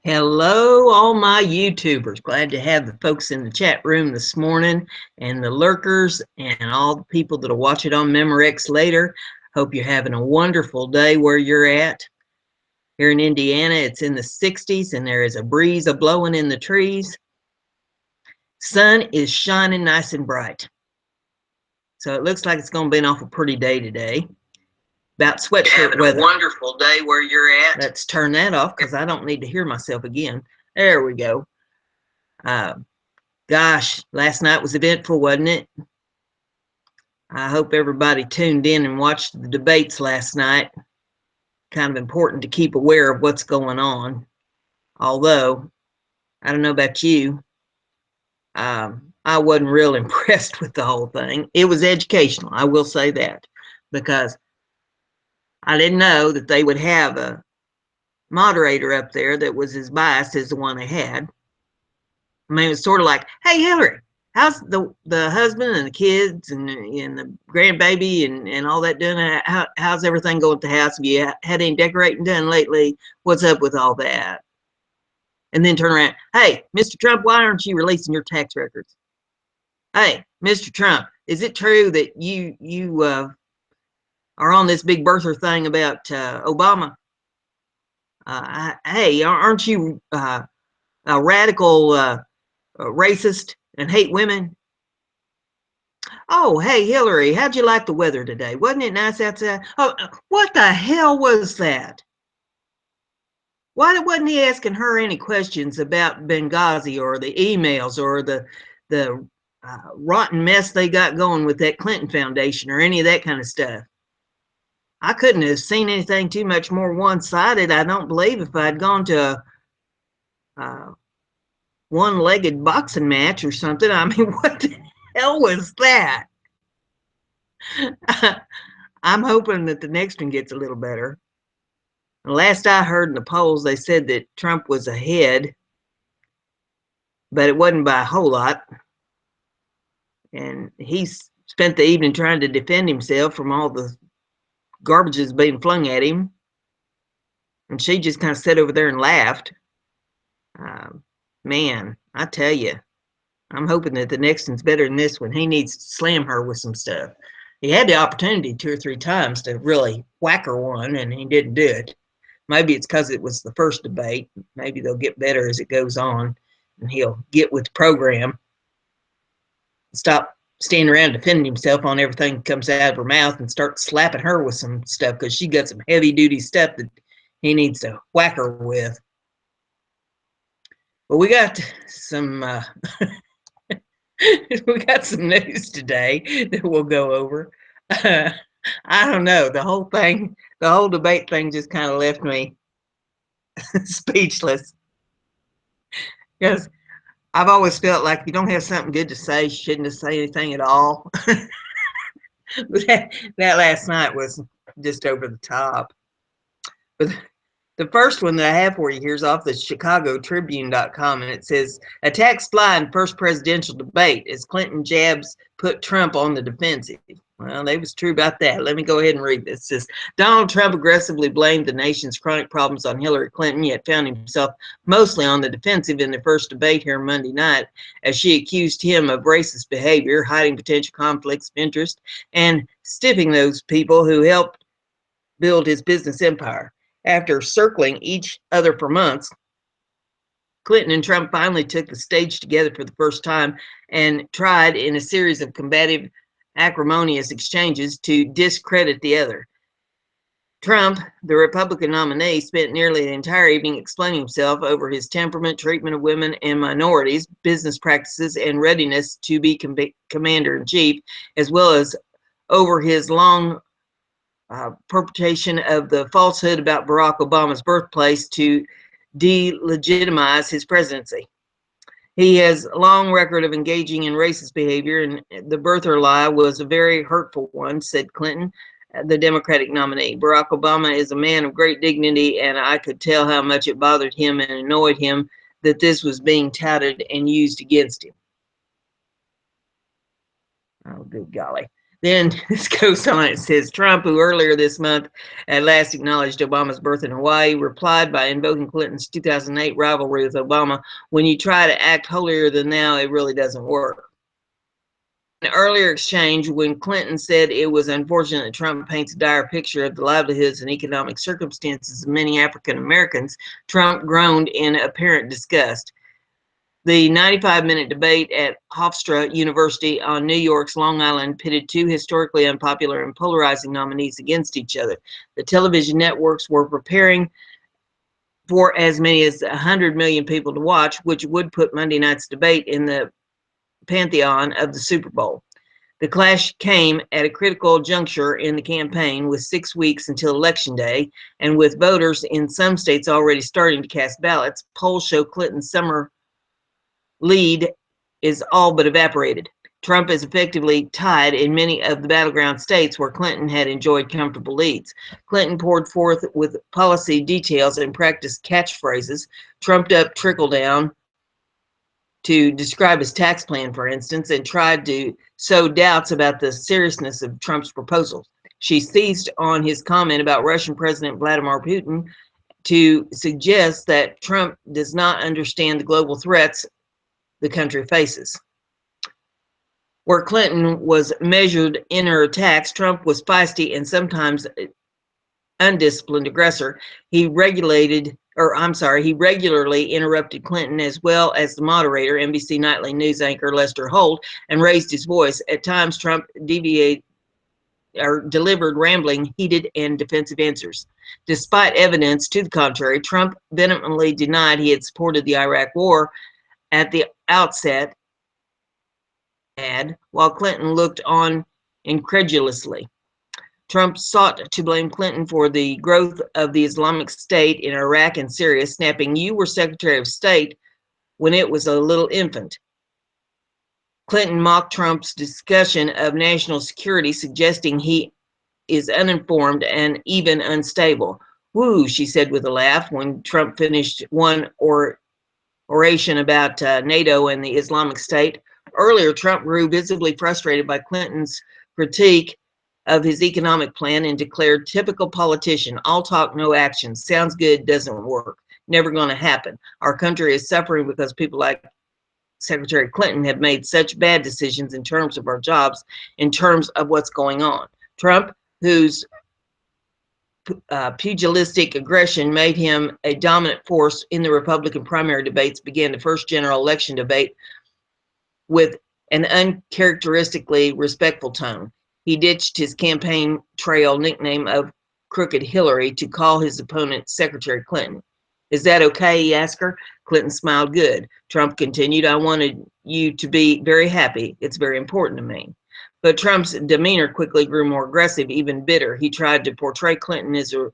Hello, all my YouTubers. Glad to have the folks in the chat room this morning and the lurkers and all the people that'll watch it on Memorex later. Hope you're having a wonderful day where you're at. Here in Indiana, it's in the 60s and there is a breeze a-blowing in the trees. Sun is shining nice and bright. So it looks like it's going to be an awful pretty day today. About sweatshirt weather. A wonderful day where you're at. Let's turn that off because I don't need to hear myself again. There we go. Gosh, last night was eventful, wasn't it? I hope everybody tuned in and watched the debates last night. Kind of important to keep aware of what's going on. Although, I don't know about you, I wasn't real impressed with the whole thing. It was educational, I will say that, because I didn't know that they would have a moderator up there that was as biased as the one they had. I mean, it was sort of like, hey, Hillary, how's the husband and the kids and the grandbaby and all that doing? How's everything going at the house? Have you had any decorating done lately? What's up with all that? And then turn around, hey, Mr. Trump, why aren't you releasing your tax records? Hey, Mr. Trump, is it true that you are on this big birther thing about Obama? Hey, aren't you a radical racist and hate women? Oh, hey, Hillary, how'd you like the weather today? Wasn't it nice outside? Oh, what the hell was that? Why wasn't he asking her any questions about Benghazi or the emails or the rotten mess they got going with that Clinton Foundation or any of that kind of stuff? I couldn't have seen anything too much more one-sided, I don't believe, if I'd gone to a one-legged boxing match or something. I mean, what the hell was that? I'm hoping that the next one gets a little better. Last I heard in the polls, they said that Trump was ahead, but it wasn't by a whole lot. And he spent the evening trying to defend himself from all the garbages being flung at him. And she just kind of sat over there and laughed. Man, I tell you, I'm hoping that the next one's better than this one. He needs to slam her with some stuff. He had the opportunity 2 or 3 times to really whack her one, and he didn't do it. Maybe it's because it was the first debate. Maybe they'll get better as it goes on, and he'll get with the program. Stop standing around defending himself on everything that comes out of her mouth and start slapping her with some stuff, because she got some heavy-duty stuff that he needs to whack her with. But we got some we got some news today that we'll go over. I don't know. The whole debate thing just kind of left me speechless. Because I've always felt like if you don't have something good to say, you shouldn't have say anything at all. But that last night was just over the top. But the first one that I have for you here is off the ChicagoTribune.com, and it says, attacks fly in first presidential debate as Clinton jabs put Trump on the defensive. Well, they was true about that. Let me go ahead and read this. It says, Donald Trump aggressively blamed the nation's chronic problems on Hillary Clinton, yet found himself mostly on the defensive in the first debate here Monday night, as she accused him of racist behavior, hiding potential conflicts of interest, and stiffing those people who helped build his business empire. After circling each other for months, Clinton and Trump finally took the stage together for the first time and tried, in a series of combative, acrimonious exchanges, to discredit the other. Trump, the Republican nominee, spent nearly the entire evening explaining himself over his temperament, treatment of women and minorities, business practices, and readiness to be commander-in-chief, as well as over his long perpetration of the falsehood about Barack Obama's birthplace to delegitimize his presidency. He has a long record of engaging in racist behavior, and the birther lie was a very hurtful one, said Clinton, the Democratic nominee. Barack Obama is a man of great dignity, and I could tell how much it bothered him and annoyed him that this was being touted and used against him. Oh, good golly. Then this goes on. It says Trump, who earlier this month at last acknowledged Obama's birth in Hawaii, replied by invoking Clinton's 2008 rivalry with Obama. When you try to act holier than thou, it really doesn't work. An earlier exchange, when Clinton said it was unfortunate that Trump paints a dire picture of the livelihoods and economic circumstances of many African Americans, Trump groaned in apparent disgust. The 95-minute debate at Hofstra University on New York's Long Island pitted two historically unpopular and polarizing nominees against each other. The television networks were preparing for as many as 100 million people to watch, which would put Monday night's debate in the pantheon of the Super Bowl. The clash came at a critical juncture in the campaign, with 6 weeks until Election Day, and with voters in some states already starting to cast ballots. Polls show Clinton's summer lead is all but evaporated. Trump is effectively tied in many of the battleground states where Clinton had enjoyed comfortable leads. Clinton poured forth with policy details and practiced catchphrases, trumped up trickle down, to describe his tax plan, for instance, and tried to sow doubts about the seriousness of Trump's proposals. She seized on his comment about Russian President Vladimir Putin to suggest that Trump does not understand the global threats the country faces. Where Clinton was measured in her attacks, Trump was feisty and sometimes undisciplined aggressor. He regularly interrupted Clinton, as well as the moderator, NBC nightly news anchor Lester Holt, and raised his voice. At times, Trump delivered rambling, heated, and defensive answers. Despite evidence to the contrary, Trump vehemently denied he had supported the Iraq War at the outset, while Clinton looked on incredulously. Trump sought to blame Clinton for the growth of the Islamic State in Iraq and Syria, snapping, "You were Secretary of State when it was a little infant." Clinton mocked Trump's discussion of national security, suggesting he is uninformed and even unstable. "Woo," she said with a laugh when Trump finished one oration about NATO and the Islamic State. Earlier, Trump grew visibly frustrated by Clinton's critique of his economic plan and declared, "Typical politician, all talk, no action. Sounds good, doesn't work. Never going to happen. Our country is suffering because people like Secretary Clinton have made such bad decisions in terms of our jobs, in terms of what's going on." Trump, whose pugilistic aggression made him a dominant force in the Republican primary debates, began the first general election debate with an uncharacteristically respectful tone. He ditched his campaign trail nickname of Crooked Hillary to call his opponent Secretary Clinton. "Is that okay?" he asked her. Clinton smiled. "Good." Trump continued, "I wanted you to be very happy. It's very important to me." But Trump's demeanor quickly grew more aggressive, even bitter. He tried to portray Clinton as a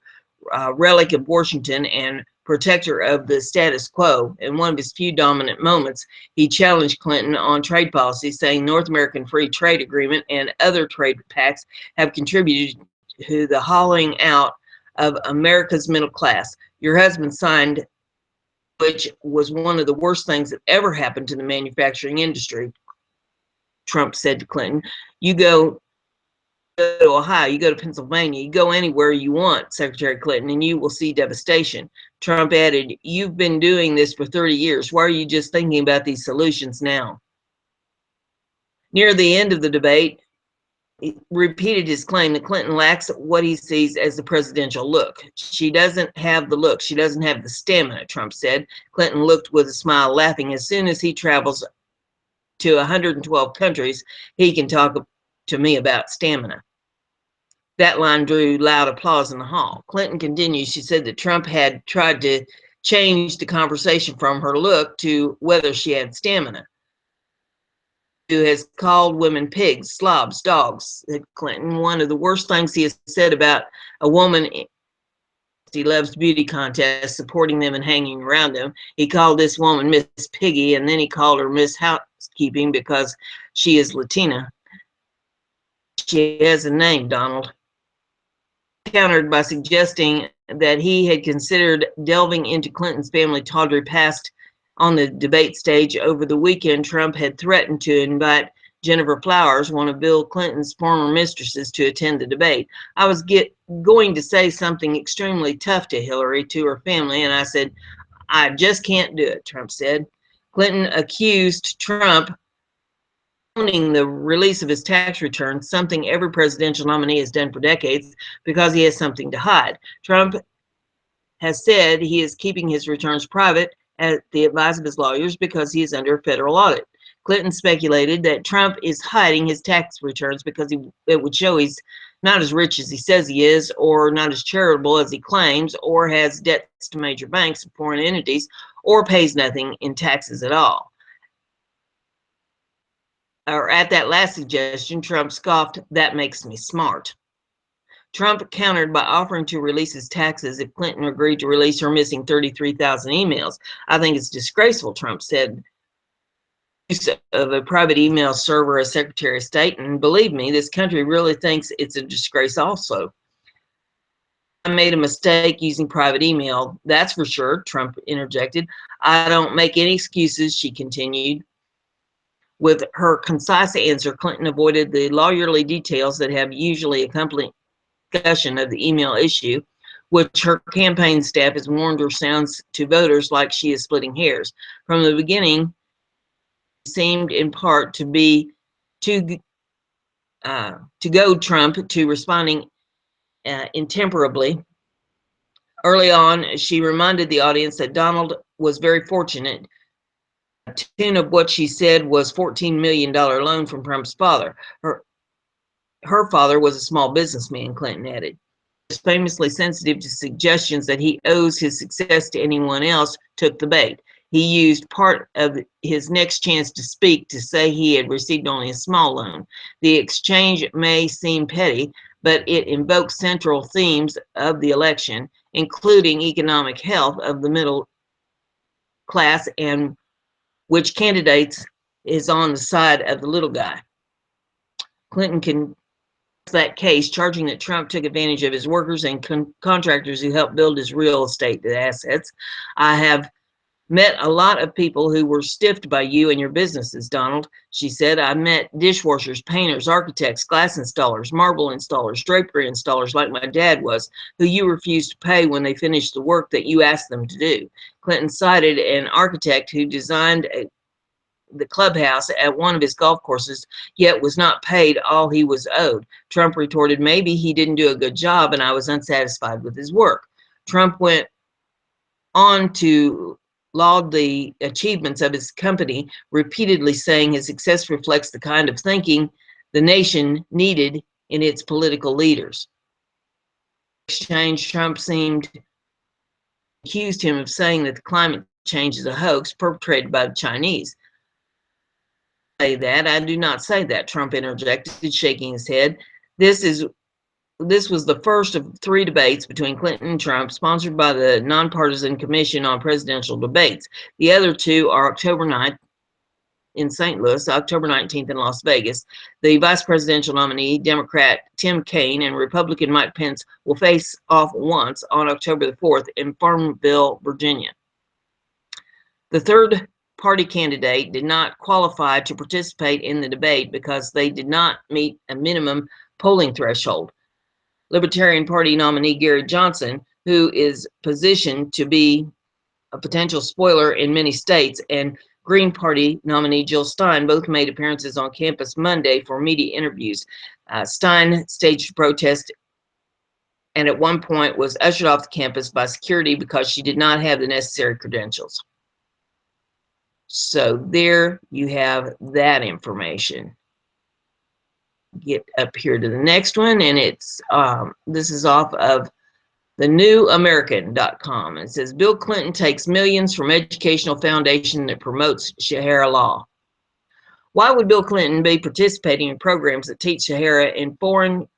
relic of Washington and protector of the status quo. In one of his few dominant moments, he challenged Clinton on trade policy, saying North American Free Trade Agreement and other trade pacts have contributed to the hollowing out of America's middle class. Your husband signed, which was one of the worst things that ever happened to the manufacturing industry, Trump said to Clinton. You go to Ohio, you go to Pennsylvania, you go anywhere you want, Secretary Clinton, and you will see devastation. Trump added, "You've been doing this for 30 years. Why are you just thinking about these solutions now?" Near the end of the debate, he repeated his claim that Clinton lacks what he sees as the presidential look. "She doesn't have the look. She doesn't have the stamina," Trump said. Clinton looked with a smile, laughing. "As soon as he travels to 112 countries, he can talk to me about stamina." That line drew loud applause in the hall. Clinton continued. She said that Trump had tried to change the conversation from her look to whether she had stamina. "Who has called women pigs, slobs, dogs," said Clinton. "One of the worst things he has said about a woman, he loves beauty contests, supporting them and hanging around them. He called this woman Miss Piggy, and then he called her Miss Housekeeping because she is Latina. She has a name, Donald." Countered by suggesting that he had considered delving into Clinton's family tawdry past on the debate stage. Over the weekend, Trump had threatened to invite Jennifer Flowers, one of Bill Clinton's former mistresses, to attend the debate. I was going to say something extremely tough to Hillary, to her family, and I said, I just can't do it, Trump said. Clinton accused Trump of owning the release of his tax returns, something every presidential nominee has done for decades, because he has something to hide. Trump has said he is keeping his returns private at the advice of his lawyers because he is under a federal audit. Clinton speculated that Trump is hiding his tax returns because it would show he's not as rich as he says he is, or not as charitable as he claims, or has debts to major banks and foreign entities, or pays nothing in taxes at all. Or at that last suggestion, Trump scoffed, "That makes me smart." Trump countered by offering to release his taxes if Clinton agreed to release her missing 33,000 emails. I think it's disgraceful, Trump said, use of a private email server as Secretary of State, and believe me, this country really thinks it's a disgrace also. I made a mistake using private email, that's for sure, Trump interjected. I don't make any excuses, she continued. With her concise answer, Clinton avoided the lawyerly details that have usually accompanied discussion of the email issue, which her campaign staff has warned her sounds to voters like she is splitting hairs. From the beginning, it seemed in part to be to goad Trump to responding intemperably. Early on, she reminded the audience that Donald was very fortunate. The tune of what she said was $14 million loan from Trump's father. Her father was a small businessman, Clinton added. Is famously sensitive to suggestions that he owes his success to anyone else, took the bait. He used part of his next chance to speak to say he had received only a small loan. The exchange may seem petty, but it invokes central themes of the election, including economic health of the middle class and which candidates is on the side of the little guy. Clinton can that case, charging that Trump took advantage of his workers and contractors who helped build his real estate assets. I have met a lot of people who were stiffed by you and your businesses, Donald, she said. I met dishwashers, painters, architects, glass installers, marble installers, drapery installers like my dad was, who you refused to pay when they finished the work that you asked them to do. Clinton cited an architect who designed the clubhouse at one of his golf courses, yet was not paid all he was owed. Trump retorted, maybe he didn't do a good job and I was unsatisfied with his work. Trump went on to laud the achievements of his company, repeatedly saying his success reflects the kind of thinking the nation needed in its political leaders. In exchange, Trump accused him of saying that the climate change is a hoax perpetrated by the Chinese. Say that. I do not say that, Trump interjected, shaking his head. This was the first of 3 debates between Clinton and Trump, sponsored by the Nonpartisan Commission on Presidential Debates. The other 2 are October 9th in St. Louis, October 19th in Las Vegas. The vice presidential nominee, Democrat Tim Kaine, and Republican Mike Pence will face off once on October the 4th in Farmville, Virginia. The third party candidate did not qualify to participate in the debate because they did not meet a minimum polling threshold. Libertarian Party nominee Gary Johnson, who is positioned to be a potential spoiler in many states, and Green Party nominee Jill Stein both made appearances on campus Monday for media interviews. Stein staged a protest and at one point was ushered off the campus by security because she did not have the necessary credentials. So there you have that information. Get up here to the next one, and it's this is off of thenewamerican.com. It says Bill Clinton takes millions from educational foundation that promotes Sharia law. Why would Bill Clinton be participating in programs that teach Sharia in foreign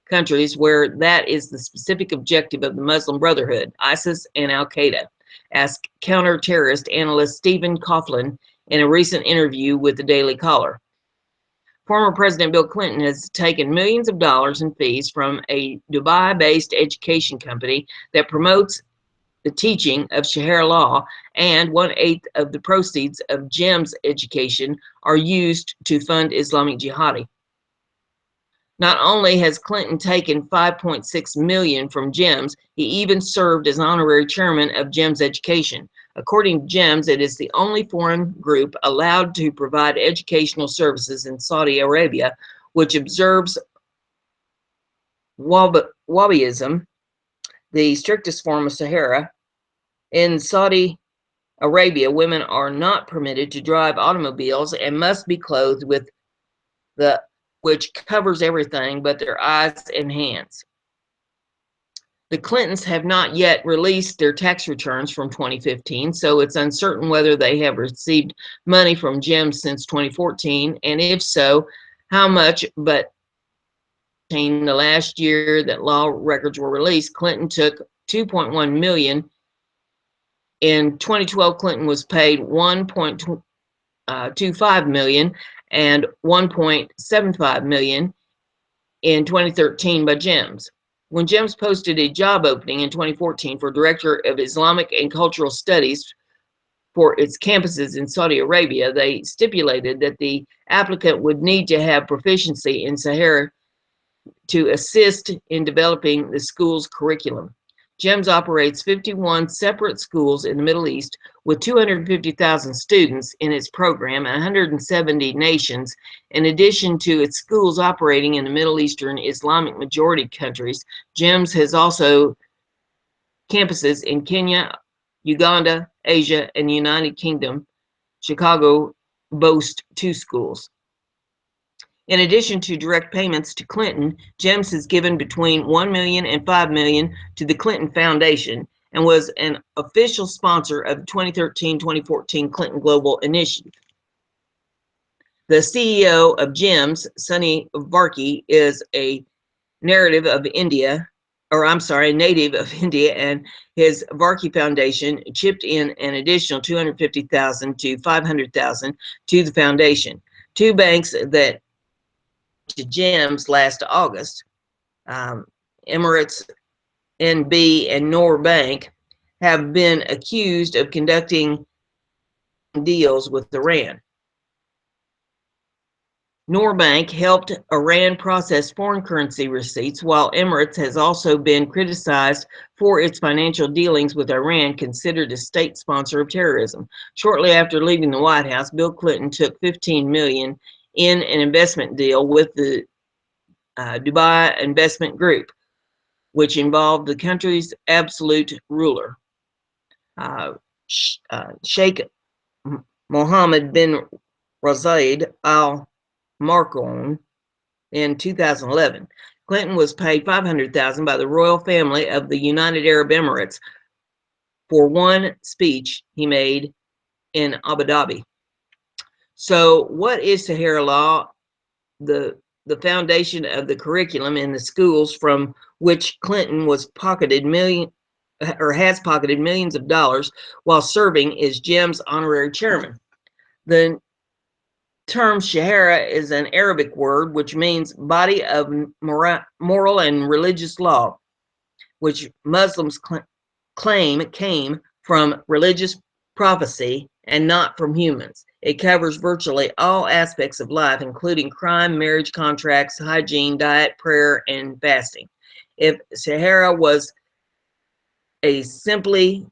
countries where that is the specific objective of the Muslim Brotherhood, ISIS, and Al-Qaeda? Asked counter-terrorist analyst Stephen Coughlin in a recent interview with the Daily Caller. Former President Bill Clinton has taken millions of dollars in fees from a Dubai-based education company that promotes the teaching of Sharia law, and 1/8 of the proceeds of GEMS education are used to fund Islamic Jihadi. Not only has Clinton taken $5.6 million from GEMS, he even served as honorary chairman of GEMS Education. According to GEMS, it is the only foreign group allowed to provide educational services in Saudi Arabia, which observes Wahhabism, the strictest form of Sahara. In Saudi Arabia, women are not permitted to drive automobiles and must be clothed with the which covers everything but their eyes and hands. The Clintons have not yet released their tax returns from 2015, so it's uncertain whether they have received money from GEMS since 2014, and if so, how much. But in the last year that law records were released, Clinton took $2.1 million. In 2012, Clinton was paid $1.25 million and $1.75 million in 2013 by GEMS. When GEMS posted a job opening in 2014 for Director of Islamic and Cultural Studies for its campuses in Saudi Arabia, they stipulated that the applicant would need to have proficiency in Sahara to assist in developing the school's curriculum. GEMS operates 51 separate schools in the Middle East with 250,000 students in its program and 170 nations. In addition to its schools operating in the Middle Eastern Islamic majority countries, GEMS has also campuses in Kenya, Uganda, Asia, and the United Kingdom. Chicago boasts 2 schools. In addition to direct payments to Clinton, GEMS has given between $1 million and $5 million to the Clinton Foundation and was an official sponsor of the 2013-2014 Clinton Global Initiative. The CEO of GEMS, Sunny Varkey, is a native of India, and his Varkey Foundation chipped in an additional $250,000 to $500,000 to the foundation. 2 banks that to GEMS last August, Emirates NB and Noor Bank, have been accused of conducting deals with Iran. Noor Bank helped Iran process foreign currency receipts, while Emirates has also been criticized for its financial dealings with Iran, considered a state sponsor of terrorism. Shortly after leaving the White House, Bill Clinton took $15 million in an investment deal with the Dubai Investment Group, which involved the country's absolute ruler, Sheikh Mohammed bin Rashid Al Maktoum, in 2011. Clinton was paid $500,000 by the royal family of the United Arab Emirates for one speech he made in Abu Dhabi. So, what is Sahara law? The foundation of the curriculum in the schools from which Clinton has pocketed millions of dollars while serving as GEMS honorary chairman. The term Shahara is an Arabic word which means body of moral and religious law, which Muslims claim came from religious prophecy and not from humans. It covers virtually all aspects of life, including crime, marriage, contracts, hygiene, diet, prayer, and fasting. If Sahara was simply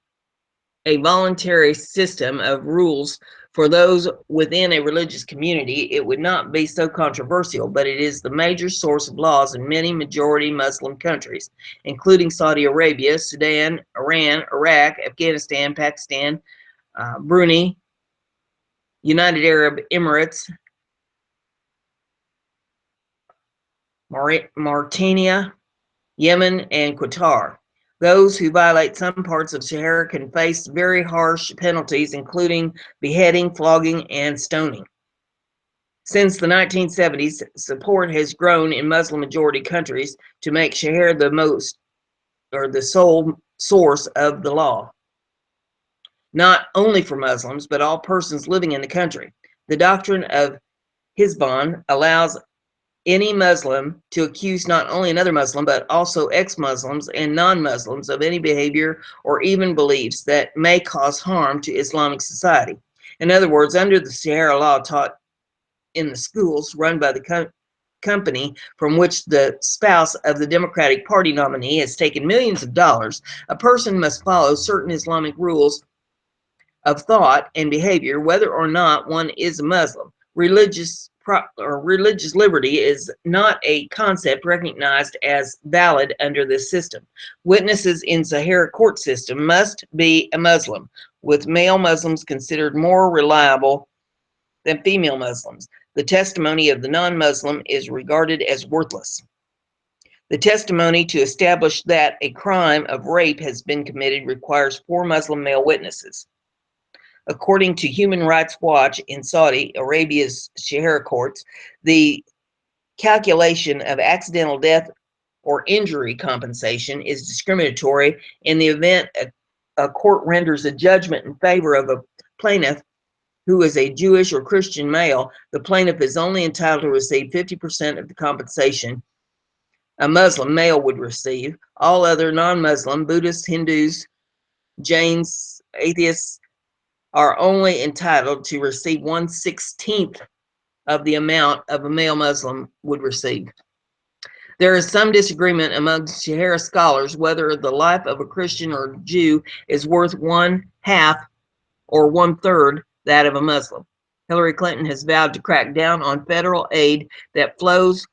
a voluntary system of rules for those within a religious community, it would not be so controversial, but it is the major source of laws in many majority Muslim countries, including Saudi Arabia, Sudan, Iran, Iraq, Afghanistan, Pakistan, Brunei, United Arab Emirates, Mauritania, Yemen, and Qatar. Those who violate some parts of Sahara can face very harsh penalties, including beheading, flogging, and stoning. Since the 1970s, support has grown in Muslim-majority countries to make Sahara the sole source of the law, not only for Muslims, but all persons living in the country. The doctrine of Hizbon allows any Muslim to accuse not only another Muslim, but also ex-Muslims and non-Muslims of any behavior or even beliefs that may cause harm to Islamic society. In other words, under the Sharia law taught in the schools run by the company from which the spouse of the Democratic Party nominee has taken millions of dollars, a person must follow certain Islamic rules of thought and behavior, whether or not one is a Muslim. Religious liberty is not a concept recognized as valid under this system. Witnesses in Sahara court system must be a Muslim, with male Muslims considered more reliable than female Muslims. The testimony of the non-Muslim is regarded as worthless. The testimony to establish that a crime of rape has been committed requires 4 Muslim male witnesses. According to Human Rights Watch in Saudi Arabia's Sharia courts, the calculation of accidental death or injury compensation is discriminatory in the event a court renders a judgment in favor of a plaintiff who is a Jewish or Christian male. The plaintiff is only entitled to receive 50% of the compensation a Muslim male would receive. All other non-Muslim, Buddhists, Hindus, Jains, atheists, are only entitled to receive 1/16 of the amount of a male Muslim would receive. There is some disagreement among Sharia scholars whether the life of a Christian or Jew is worth 1/2 or 1/3 that of a Muslim. Hillary Clinton has vowed to crack down on federal aid that flows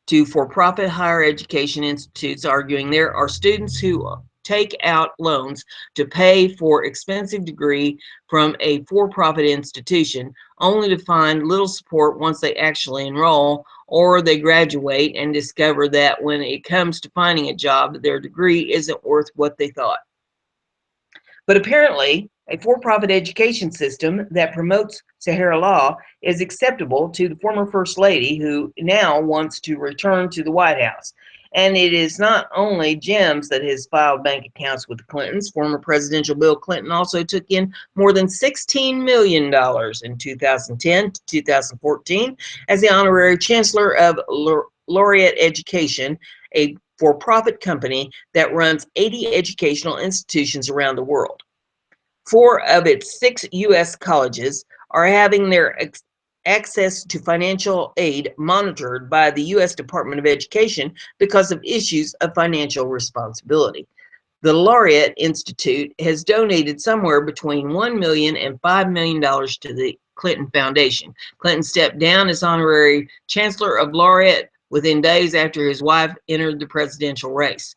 to for-profit higher education institutes, arguing there are students who take out loans to pay for expensive degree from a for-profit institution, only to find little support once they actually enroll, or they graduate and discover that when it comes to finding a job, their degree isn't worth what they thought. But apparently, a for-profit education system that promotes Sahara law is acceptable to the former First Lady, who now wants to return to the White House. And it is not only Gems that has filed bank accounts with the Clintons. Former Presidential Bill Clinton also took in more than $16 million in 2010 to 2014 as the honorary chancellor of Laureate Education, a for-profit company that runs 80 educational institutions around the world. 4 of its 6 U.S. colleges are having their access to financial aid monitored by the U.S. Department of Education because of issues of financial responsibility. The Laureate Institute has donated somewhere between $1 million and $5 million to the Clinton Foundation. Clinton stepped down as honorary chancellor of Laureate within days after his wife entered the presidential race.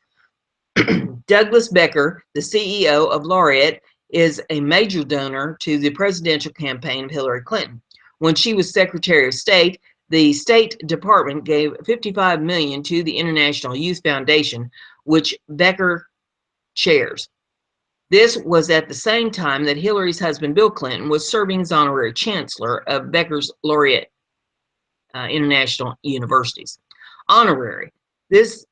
Douglas Becker, the CEO of Laureate, is a major donor to the presidential campaign of Hillary Clinton. When she was Secretary of State, the State Department gave $55 million to the International Youth Foundation, which Becker chairs. This was at the same time that Hillary's husband, Bill Clinton, was serving as honorary chancellor of Becker's Laureate International Universities. Honorary. This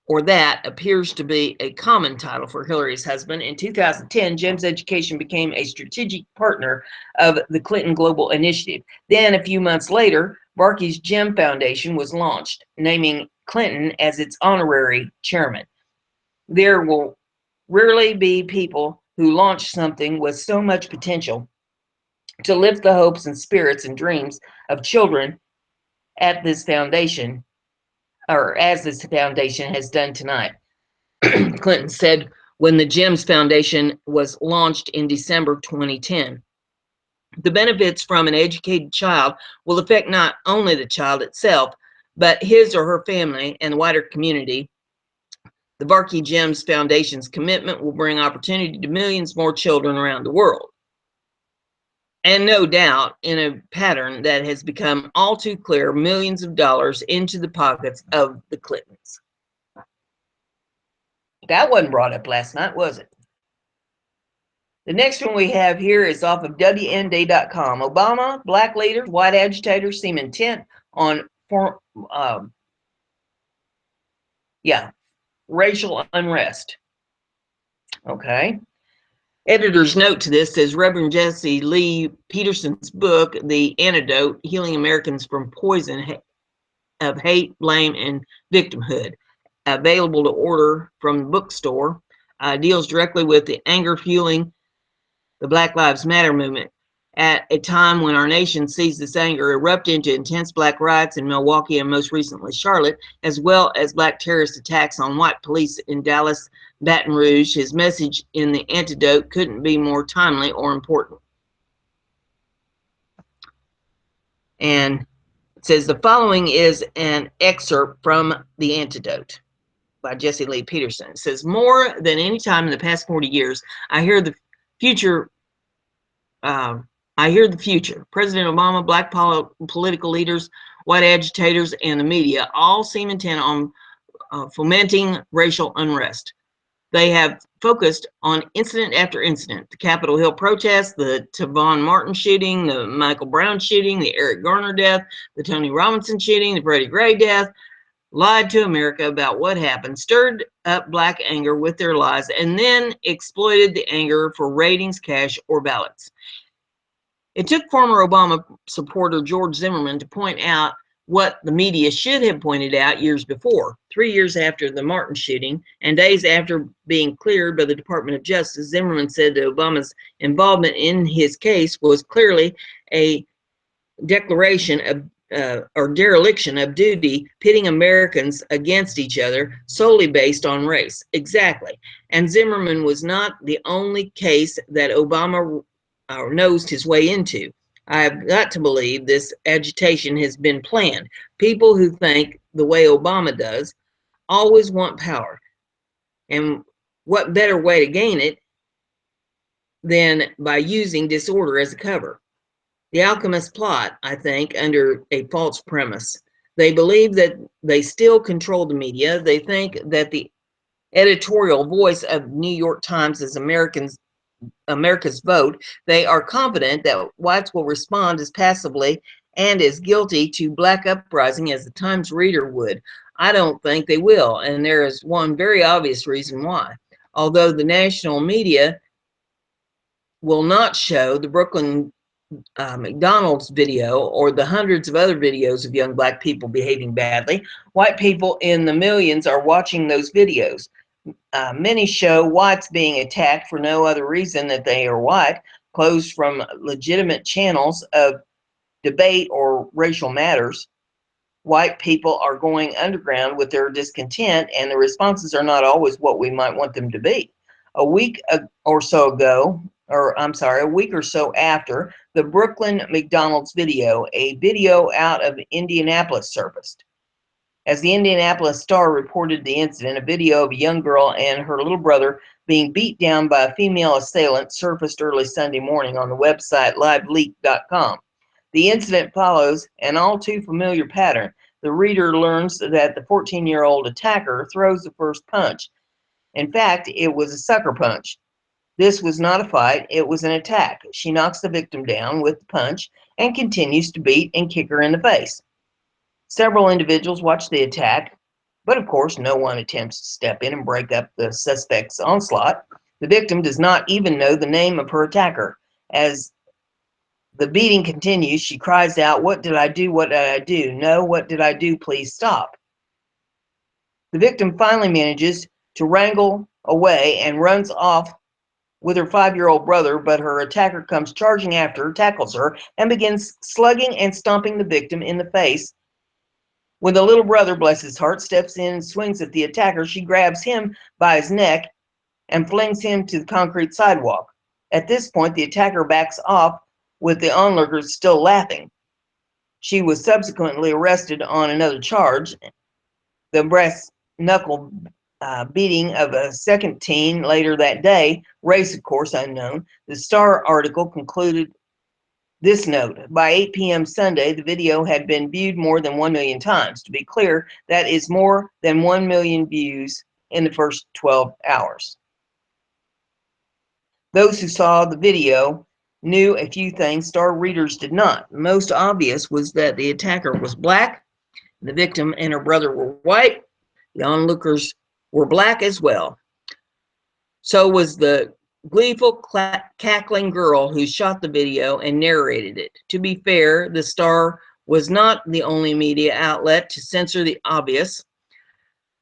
or that appears to be a common title for Hillary's husband. In 2010, Gems Education became a strategic partner of the Clinton Global Initiative. Then, a few months later, Barkey's Gem Foundation was launched, naming Clinton as its honorary chairman. There will rarely be people who launch something with so much potential to lift the hopes and spirits and dreams of children at this foundation, or as this foundation has done tonight. Clinton said when the GEMS Foundation was launched in December 2010. The benefits from an educated child will affect not only the child itself, but his or her family and the wider community. The Barkey GEMS Foundation's commitment will bring opportunity to millions more children around the world. And no doubt, in a pattern that has become all too clear, millions of dollars into the pockets of the Clintons. That wasn't brought up last night, was it? The next one we have here is off of WND.com. Obama, black leaders, white agitators seem intent on racial unrest. Okay. Editor's note to this says Reverend Jesse Lee Peterson's book, The Antidote, Healing Americans from Poison, of hate, blame, and victimhood. Available to order from the bookstore. Deals directly with the anger fueling the Black Lives Matter movement at a time when our nation sees this anger erupt into intense black riots in Milwaukee and most recently Charlotte, as well as black terrorist attacks on white police in Dallas, Baton Rouge. His message in the Antidote couldn't be more timely or important. And it says the following is an excerpt from the Antidote by Jesse Lee Peterson. It says, more than any time in the past 40 years, I hear the future. President Obama, black political leaders, white agitators, and the media all seem intent on fomenting racial unrest. They have focused on incident after incident: the Capitol Hill protests, the Trayvon Martin shooting, the Michael Brown shooting, the Eric Garner death, the Tony Robinson shooting, the Freddie Gray death. Lied to America about what happened, stirred up black anger with their lies, and then exploited the anger for ratings, cash, or ballots. It took former Obama supporter George Zimmerman to point out what the media should have pointed out years before. 3 years after the Martin shooting and days after being cleared by the Department of Justice, Zimmerman said that Obama's involvement in his case was clearly a declaration of or dereliction of duty, pitting Americans against each other solely based on race. Exactly. And Zimmerman was not the only case that Obama nosed his way into. I have got to believe this agitation has been planned. People who think the way Obama does always want power. And what better way to gain it than by using disorder as a cover? The alchemist plot, I think, under a false premise. They believe that they still control the media. They think that the editorial voice of New York Times is America's vote. They are confident that whites will respond as passively and as guilty to black uprising as the Times reader would. I don't think they will, and there is one very obvious reason why. Although the national media will not show the Brooklyn McDonald's video or the hundreds of other videos of young black people behaving badly, white people in the millions are watching those videos. Many show whites being attacked for no other reason that they are white, closed from legitimate channels of debate or racial matters. White people are going underground with their discontent, and the responses are not always what we might want them to be. A week or so after the Brooklyn McDonald's video, a video out of Indianapolis surfaced. As the Indianapolis Star reported the incident, a video of a young girl and her little brother being beat down by a female assailant surfaced early Sunday morning on the website liveleak.com. The incident follows an all too familiar pattern. The reader learns that the 14-year-old attacker throws the first punch. In fact, it was a sucker punch. This was not a fight, it was an attack. She knocks the victim down with the punch and continues to beat and kick her in the face. Several individuals watch the attack, but of course no one attempts to step in and break up the suspect's onslaught. The victim does not even know the name of her attacker. As the beating continues, she cries out, "What did I do? What did I do? No, what did I do? Please stop." The victim finally manages to wrangle away and runs off with her 5-year-old brother, but her attacker comes charging after her, tackles her, and begins slugging and stomping the victim in the face. When the little brother, bless his heart, steps in and swings at the attacker, she grabs him by his neck and flings him to the concrete sidewalk. At this point, the attacker backs off with the onlookers still laughing. She was subsequently arrested on another charge, the brass knuckle beating of a second teen later that day, race of course unknown. The Star article concluded this note: by 8 p.m. Sunday, the video had been viewed more than 1 million times. To be clear, that is more than 1 million views in the first 12 hours. Those who saw the video knew a few things Star readers did not. The most obvious was that the attacker was black, the victim and her brother were white, the onlookers were black as well. So was the gleeful, cackling girl who shot the video and narrated it. To be fair, the Star was not the only media outlet to censor the obvious.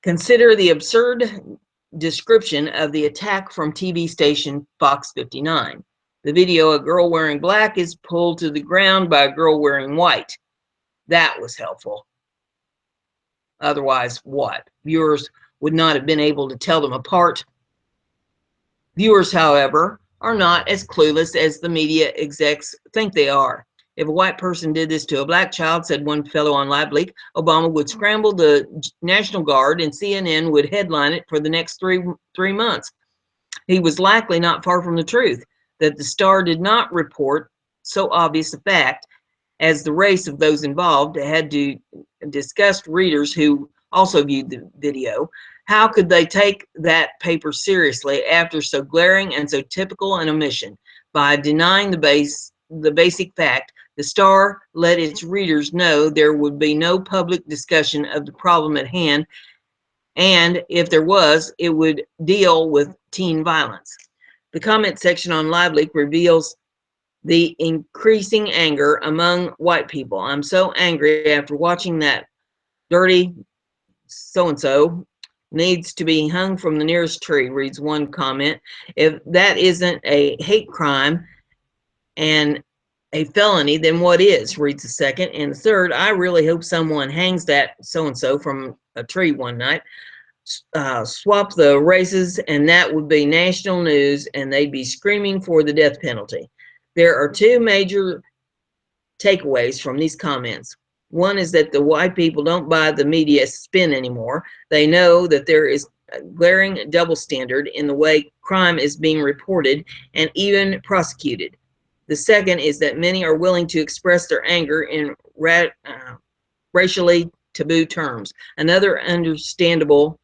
Consider the absurd description of the attack from TV station Fox 59. The video, a girl wearing black is pulled to the ground by a girl wearing white. That was helpful. Otherwise, what? Viewers would not have been able to tell them apart. Viewers, however, are not as clueless as the media execs think they are. If a white person did this to a black child, said one fellow on Live Leak, Obama would scramble the National Guard and CNN would headline it for the next three months. He was likely not far from the truth, that the Star did not report so obvious a fact as the race of those involved had to disgust readers who also viewed the video. How could they take that paper seriously after so glaring and so typical an omission? By denying the basic fact, the Star let its readers know there would be no public discussion of the problem at hand, and if there was, it would deal with teen violence. The comment section on LiveLeak reveals the increasing anger among white people. I'm so angry after watching that dirty so-and-so needs to be hung from the nearest tree, reads one comment. If that isn't a hate crime and a felony, then what is, reads the second. And the third, I really hope someone hangs that so-and-so from a tree one night. Swap the races and that would be national news and they'd be screaming for the death penalty. There are two major takeaways from these comments. One is that the white people don't buy the media spin anymore. They know that there is a glaring double standard in the way crime is being reported and even prosecuted. The second is that many are willing to express their anger in racially taboo terms. Another understandable,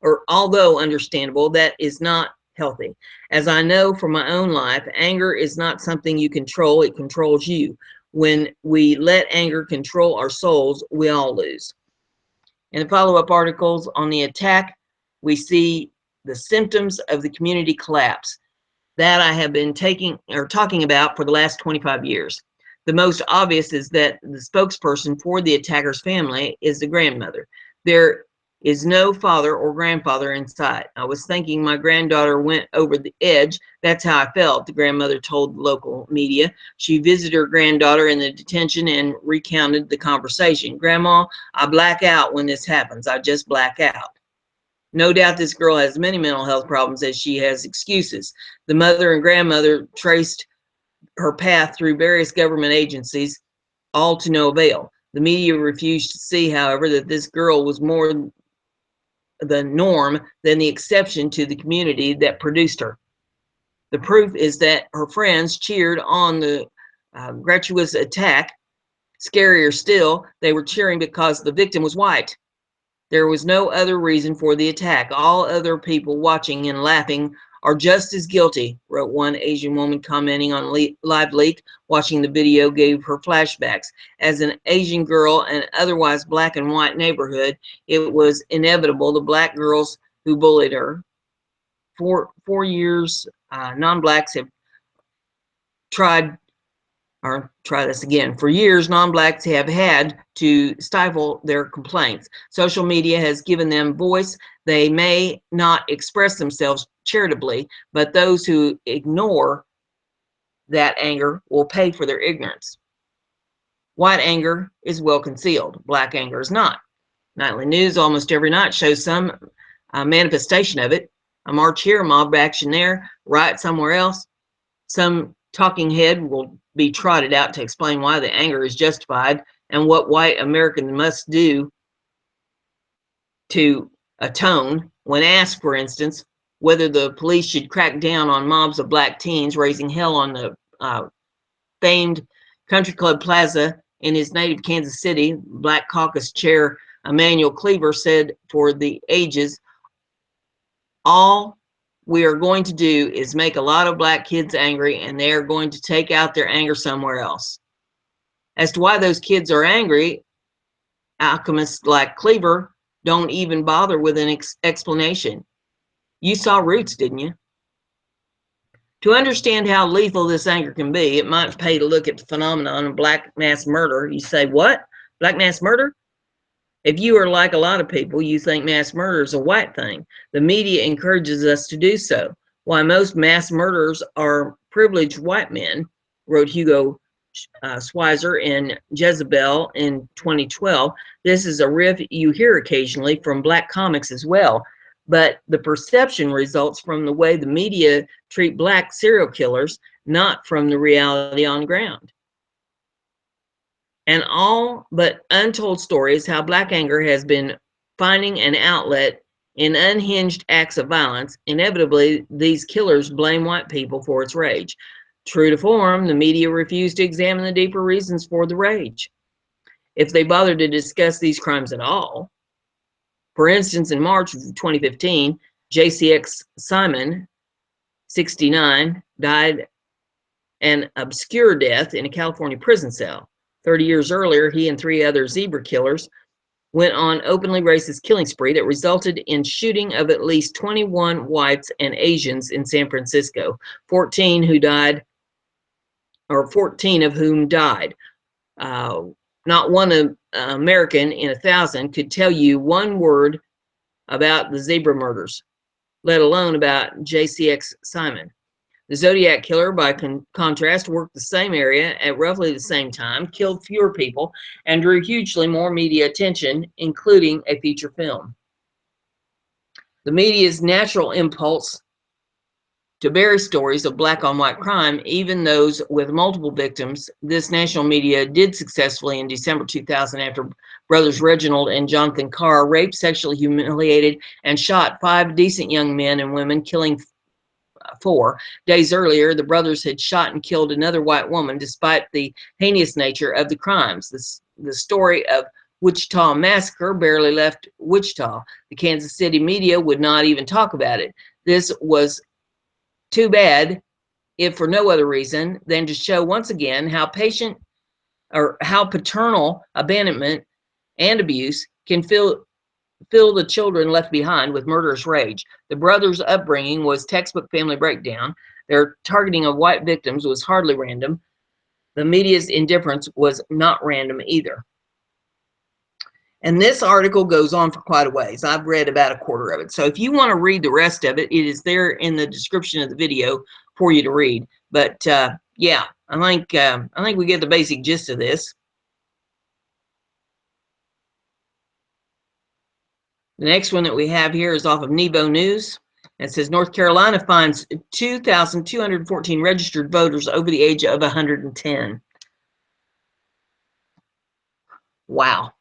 or although understandable, that is not healthy. As I know from my own life, anger is not something you control, it controls you. When we let anger control our souls, we all lose. In the follow-up articles on the attack, we see the symptoms of the community collapse that I have been talking about for the last 25 years. The most obvious is that the spokesperson for the attacker's family is the grandmother. There is no father or grandfather in sight. I was thinking my granddaughter went over the edge. That's how I felt, the grandmother told local media. She visited her granddaughter in the detention and recounted the conversation. Grandma, I black out when this happens. I just black out. No doubt this girl has many mental health problems as she has excuses. The mother and grandmother traced her path through various government agencies, all to no avail. The media refused to see, however, that this girl was more the norm than the exception to the community that produced her. The proof is that her friends cheered on the gratuitous attack. Scarier still, they were cheering because the victim was white. There was no other reason for the attack. All other people watching and laughing are just as guilty, wrote one Asian woman commenting on Live Leak. Watching the video gave her flashbacks. As an Asian girl in an otherwise black and white neighborhood, it was inevitable the black girls who bullied her. For 4 years, non-blacks have try this again. For years, non-blacks have had to stifle their complaints. Social media has given them voice. They may not express themselves charitably, but those who ignore that anger will pay for their ignorance. White anger is well concealed. Black anger is not. Nightly news almost every night shows some manifestation of it. A march here, a mob action there, riot somewhere else. Some talking head will be trotted out to explain why the anger is justified and what white Americans must do to atone. When asked, for instance, whether the police should crack down on mobs of black teens raising hell on the famed Country Club Plaza in his native Kansas City, Black Caucus Chair Emmanuel Cleaver said, for the ages, all we are going to do is make a lot of black kids angry and they are going to take out their anger somewhere else. As to why those kids are angry, alchemists like Cleaver don't even bother with an explanation. You saw Roots, didn't you? To understand how lethal this anger can be, it might pay to look at the phenomenon of black mass murder. You say, what? Black mass murder? If you are like a lot of people, you think mass murder is a white thing. The media encourages us to do so. Why most mass murderers are privileged white men, wrote Hugo Schweizer in Jezebel in 2012. This is a riff you hear occasionally from black comics as well, but the perception results from the way the media treat black serial killers, not from the reality on the ground. And all but untold story is how black anger has been finding an outlet in unhinged acts of violence. Inevitably, these killers blame white people for its rage. True to form, the media refused to examine the deeper reasons for the rage, if they bothered to discuss these crimes at all. For instance, in March of 2015, JCX Simon, 69, died an obscure death in a California prison cell. 30 years earlier, he and 3 other zebra killers went on openly racist killing spree that resulted in shooting of at least 21 whites and Asians in San Francisco, 14 of whom died. Not one American in 1,000 could tell you one word about the zebra murders, let alone about JCX Simon. The Zodiac Killer, by contrast, worked the same area at roughly the same time, killed fewer people, and drew hugely more media attention, including a feature film. The media's natural impulse to bury stories of black on white crime, even those with multiple victims, this national media did successfully in December 2000 after brothers Reginald and Jonathan Carr raped, sexually humiliated, and shot 5 decent young men and women, killing 4. Days earlier, the brothers had shot and killed another white woman despite the heinous nature of the crimes. The story of Wichita Massacre barely left Wichita. The Kansas City media would not even talk about it. This was too bad, if for no other reason than to show once again how paternal abandonment and abuse can fill the children left behind with murderous rage. The brothers' upbringing was textbook family breakdown. Their targeting of white victims was hardly random. The media's indifference was not random either. And this article goes on for quite a ways. I've read about a quarter of it. So if you want to read the rest of it, it is there in the description of the video for you to read. But yeah, I think we get the basic gist of this. The next one that we have here is off of Nebo News. It says North Carolina finds 2,214 registered voters over the age of 110. Wow.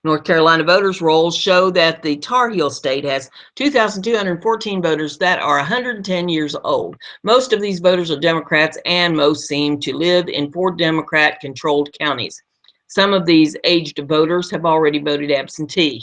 North Carolina voters' rolls show that the Tar Heel state has 2,214 voters that are 110 years old. Most of these voters are Democrats, and most seem to live in 4 Democrat-controlled counties. Some of these aged voters have already voted absentee.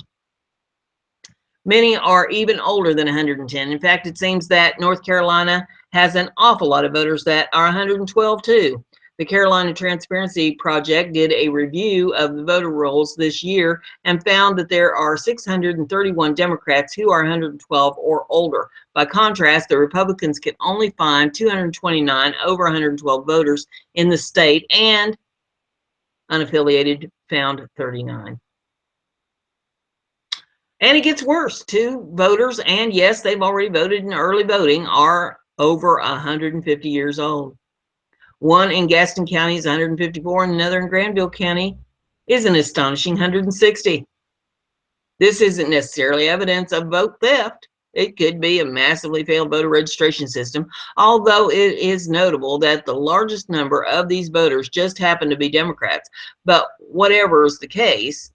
Many are even older than 110. In fact, it seems that North Carolina has an awful lot of voters that are 112 too. The Carolina Transparency Project did a review of the voter rolls this year and found that there are 631 Democrats who are 112 or older. By contrast, the Republicans can only find 229 over 112 voters in the state, and unaffiliated found 39. And it gets worse. 2 voters, and yes, they've already voted in early voting, are over 150 years old. One in Gaston County is 154, and another in Granville County is an astonishing 160. This isn't necessarily evidence of vote theft. It could be a massively failed voter registration system, although it is notable that the largest number of these voters just happen to be Democrats. But whatever is the case,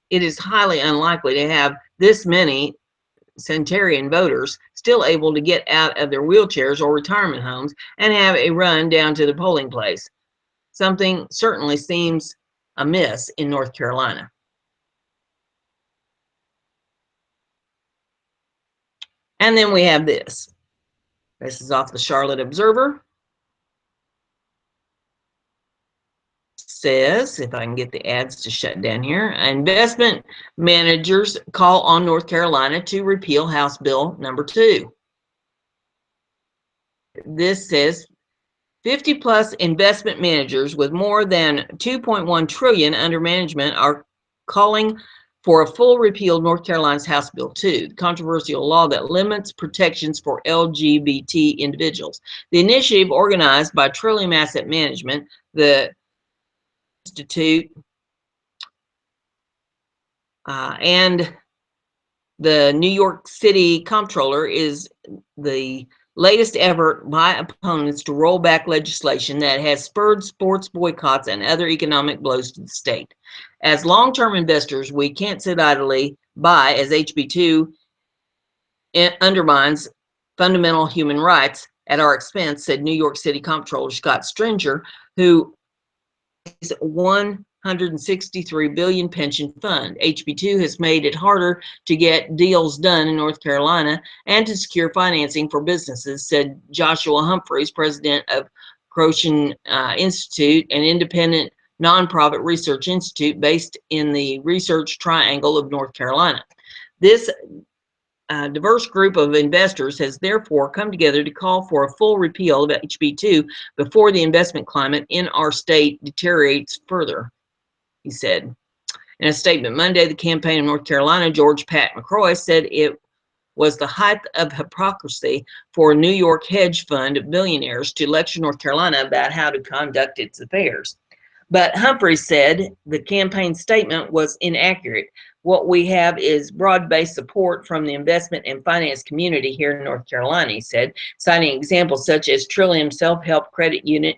it is highly unlikely to have this many centenarian voters still able to get out of their wheelchairs or retirement homes and have a run down to the polling place. Something certainly seems amiss in North Carolina. And then we have this. This is off the Charlotte Observer. Says, if I can get the ads to shut down here, investment managers call on North Carolina to repeal House Bill number 2. This says 50 plus investment managers with more than 2.1 trillion under management are calling for a full repeal of North Carolina's House Bill 2, the controversial law that limits protections for LGBT individuals. The initiative, organized by Trillium Asset Management, the Institute, and the New York City Comptroller, is the latest effort by opponents to roll back legislation that has spurred sports boycotts and other economic blows to the state. As long-term investors, we can't sit idly by as HB2 undermines fundamental human rights at our expense, said New York City Comptroller Scott Stringer, who is 163 billion pension fund. HB2 has made it harder to get deals done in North Carolina and to secure financing for businesses, said Joshua Humphreys, president of Croatian Institute, an independent nonprofit research institute based in the Research Triangle of North Carolina. This diverse group of investors has therefore come together to call for a full repeal of HB2 before the investment climate in our state deteriorates further, he said. In a statement Monday, the campaign of North Carolina, George Pat McCrory, said it was the height of hypocrisy for a New York hedge fund of billionaires to lecture North Carolina about how to conduct its affairs. But Humphrey said the campaign statement was inaccurate. What we have is broad-based support from the investment and finance community here in North Carolina, he said, citing examples such as Trillium Self-Help Credit Unit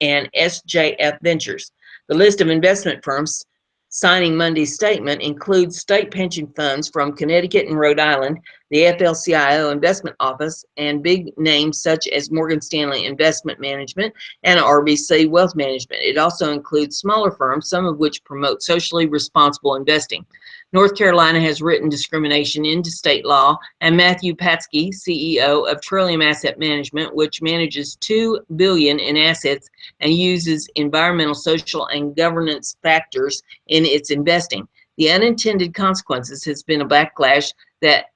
and SJF Ventures. The list of investment firms signing Monday's statement includes state pension funds from Connecticut and Rhode Island, the FLCIO Investment Office, and big names such as Morgan Stanley Investment Management and RBC Wealth Management. It also includes smaller firms, some of which promote socially responsible investing. North Carolina has written discrimination into state law, and Matthew Patsky, CEO of Trillium Asset Management, which manages $2 billion in assets and uses environmental, social, and governance factors in its investing. The unintended consequences has been a backlash that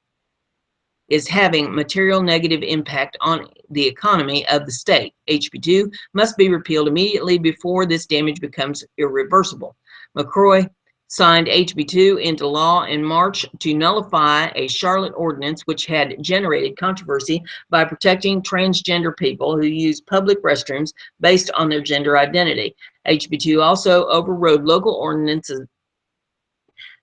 is having material negative impact on the economy of the state. HB2 must be repealed immediately before this damage becomes irreversible. McCrory signed HB2 into law in March to nullify a Charlotte ordinance which had generated controversy by protecting transgender people who use public restrooms based on their gender identity. HB2 also overrode local ordinances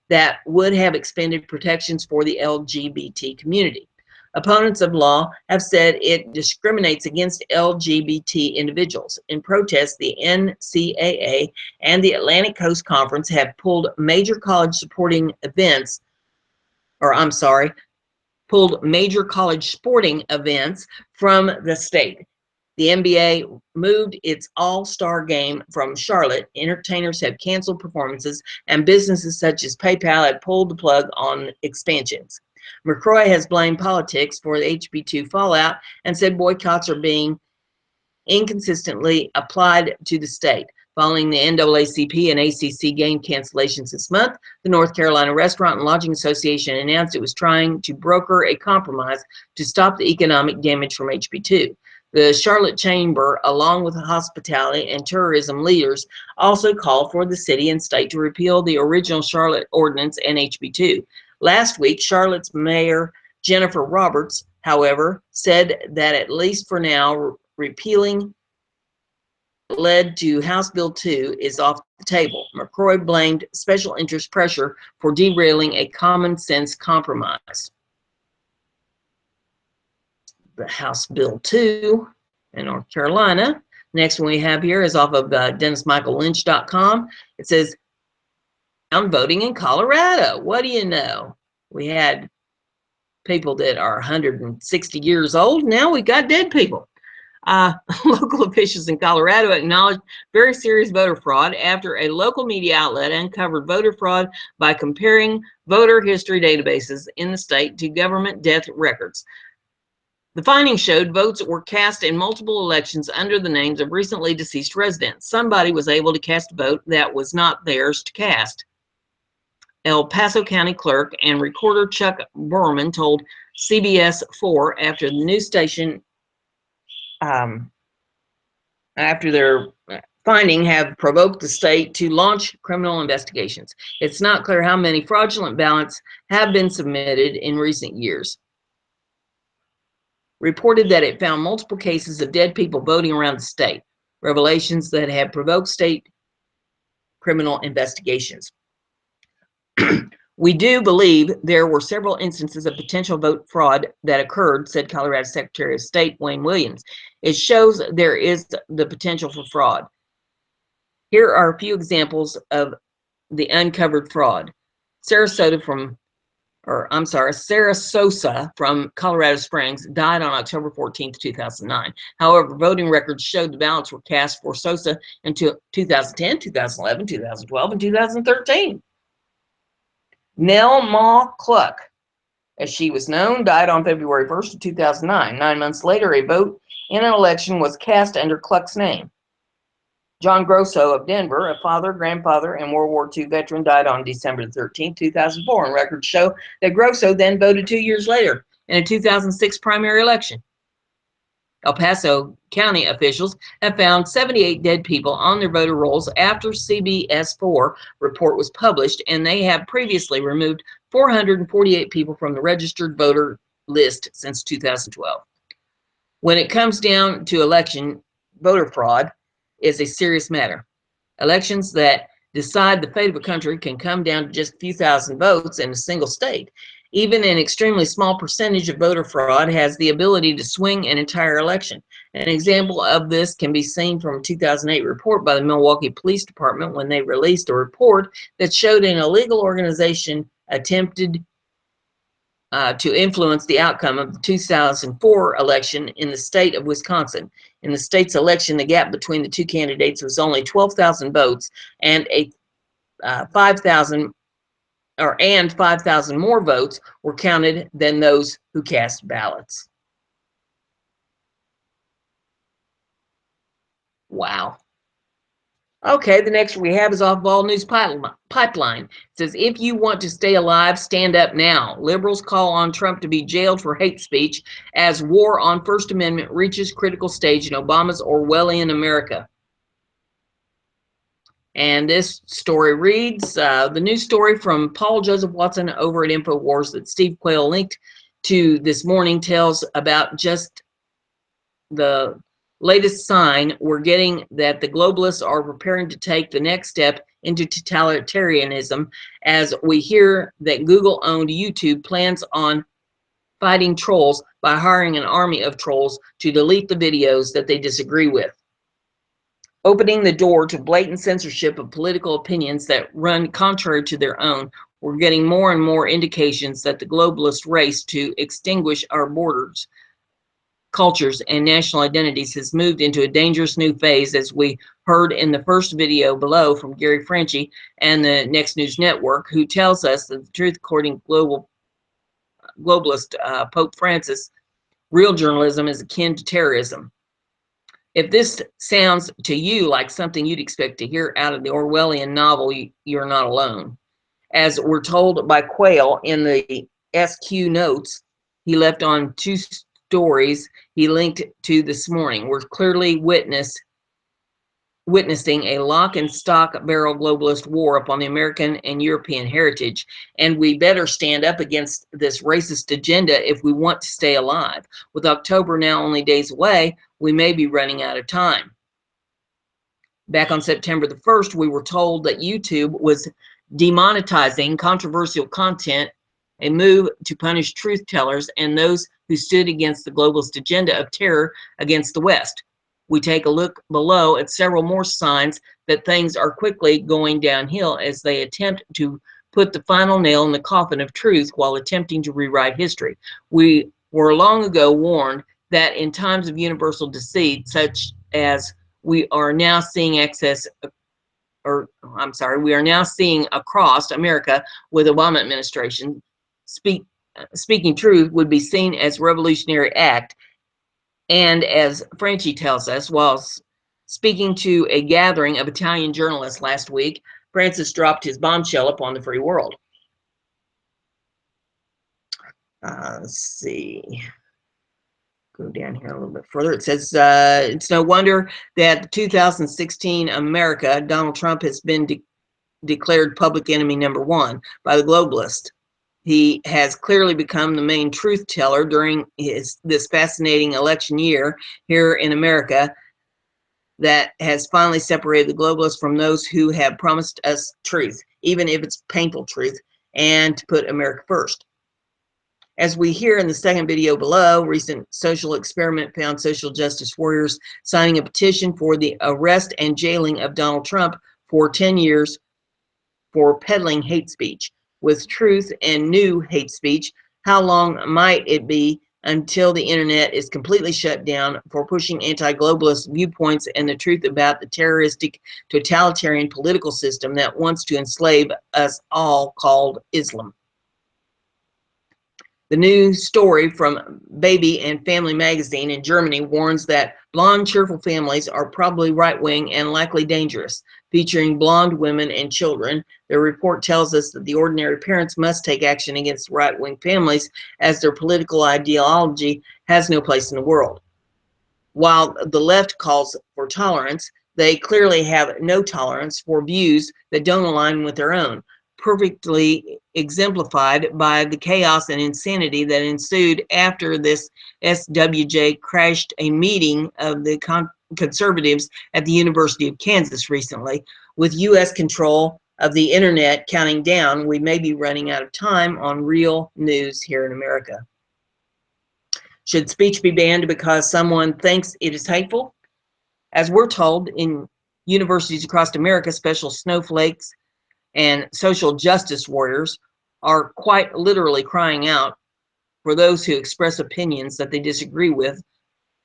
that would have expanded protections for the LGBT community. Opponents of law have said it discriminates against LGBT individuals. In protest, the NCAA and the Atlantic Coast Conference have pulled major college sporting events from the state. The NBA moved its all-star game from Charlotte. Entertainers have canceled performances, and businesses such as PayPal have pulled the plug on expansions. McCrory has blamed politics for the HB2 fallout and said boycotts are being inconsistently applied to the state. Following the NAACP and ACC game cancellations this month, the North Carolina Restaurant and Lodging Association announced it was trying to broker a compromise to stop the economic damage from HB2. The Charlotte Chamber, along with the hospitality and tourism leaders, also called for the city and state to repeal the original Charlotte ordinance and HB2. Last week, Charlotte's Mayor Jennifer Roberts, however, said that at least for now, repealing led to House Bill 2 is off the table. McCrory blamed special interest pressure for derailing a common sense compromise. The House Bill 2 in North Carolina. Next one we have here is off of DennisMichaelLynch.com. It says, "I'm voting in Colorado." What do you know? We had people that are 160 years old. Now we got dead people. Local officials in Colorado acknowledged very serious voter fraud after a local media outlet uncovered voter fraud by comparing voter history databases in the state to government death records. The findings showed votes were cast in multiple elections under the names of recently deceased residents. Somebody was able to cast a vote that was not theirs to cast. El Paso County Clerk and Recorder Chuck Borman told CBS 4 after the news station after their finding, have provoked the state to launch criminal investigations. It's not clear how many fraudulent ballots have been submitted in recent years. Reported that it found multiple cases of dead people voting around the state, revelations that have provoked state criminal investigations. We do believe there were several instances of potential vote fraud that occurred, said Colorado Secretary of State Wayne Williams. It shows there is the potential for fraud. Here are a few examples of the uncovered fraud. Sarah Sosa from Colorado Springs died on October 14th, 2009. However, voting records showed the ballots were cast for Sosa in 2010, 2011, 2012, and 2013. Nell Ma Cluck, as she was known, died on February 1st of 2009. 9 months later, a vote in an election was cast under Cluck's name. John Grosso of Denver, a father, grandfather, and World War II veteran, died on December 13, 2004, and records show that Grosso then voted 2 years later in a 2006 primary election. El Paso County officials have found 78 dead people on their voter rolls after CBS4 report was published, and they have previously removed 448 people from the registered voter list since 2012. When it comes down to election, voter fraud is a serious matter. Elections that decide the fate of a country can come down to just a few thousand votes in a single state. Even an extremely small percentage of voter fraud has the ability to swing an entire election. An example of this can be seen from a 2008 report by the Milwaukee Police Department when they released a report that showed an illegal organization attempted to influence the outcome of the 2004 election in the state of Wisconsin. In the state's election, the gap between the two candidates was only 12,000 votes, and 5,000 more votes were counted than those who cast ballots. Wow. Okay, the next we have is off Vol News Pipeline. It says, if you want to stay alive, stand up now. Liberals call on Trump to be jailed for hate speech as war on First Amendment reaches critical stage in Obama's Orwellian America. And this story reads, the news story from Paul Joseph Watson over at InfoWars that Steve Quayle linked to this morning tells about just the latest sign we're getting that the globalists are preparing to take the next step into totalitarianism, as we hear that Google-owned YouTube plans on fighting trolls by hiring an army of trolls to delete the videos that they disagree with, opening the door to blatant censorship of political opinions that run contrary to their own. We're getting more and more indications that the globalist race to extinguish our borders, cultures, and national identities has moved into a dangerous new phase, as we heard in the first video below from Gary Franchi and the Next News Network, who tells us that the truth, according to globalist Pope Francis, real journalism is akin to terrorism. If this sounds to you like something you'd expect to hear out of the Orwellian novel, you're not alone. As we're told by Quayle in the SQ notes he left on two stories he linked to this morning, we're clearly witnessing a lock and stock barrel globalist war upon the American and European heritage, and we better stand up against this racist agenda if we want to stay alive. With October now only days away, we may be running out of time. Back on September the 1st, we were told that YouTube was demonetizing controversial content, a move to punish truth tellers and those who stood against the globalist agenda of terror against the West. We take a look below at several more signs that things are quickly going downhill as they attempt to put the final nail in the coffin of truth while attempting to rewrite history. We were long ago warned that in times of universal deceit, such as we are now seeing we are now seeing across America with Obama administration, speaking truth would be seen as revolutionary act. And as Franchi tells us, while speaking to a gathering of Italian journalists last week, Francis dropped his bombshell upon the free world. Let's see. Go down here a little bit further. It says, it's no wonder that the 2016 America, Donald Trump has been declared public enemy #1 by the globalist. He has clearly become the main truth teller during this fascinating election year here in America that has finally separated the globalists from those who have promised us truth, even if it's painful truth, and to put America first. As we hear in the second video below, recent social experiment found social justice warriors signing a petition for the arrest and jailing of Donald Trump for 10 years for peddling hate speech. With truth and new hate speech, how long might it be until the internet is completely shut down for pushing anti-globalist viewpoints and the truth about the terroristic, totalitarian political system that wants to enslave us all, called Islam? The new story from Baby and Family magazine in Germany warns that blonde, cheerful families are probably right-wing and likely dangerous. Featuring blonde women and children, the report tells us that the ordinary parents must take action against right-wing families, as their political ideology has no place in the world. While the left calls for tolerance, they clearly have no tolerance for views that don't align with their own, perfectly exemplified by the chaos and insanity that ensued after this SWJ crashed a meeting of the conservatives at the University of Kansas recently. With U.S. control of the internet counting down, we may be running out of time on real news here in America. Should speech be banned because someone thinks it is hateful? As we're told, in universities across America, special snowflakes and social justice warriors are quite literally crying out for those who express opinions that they disagree with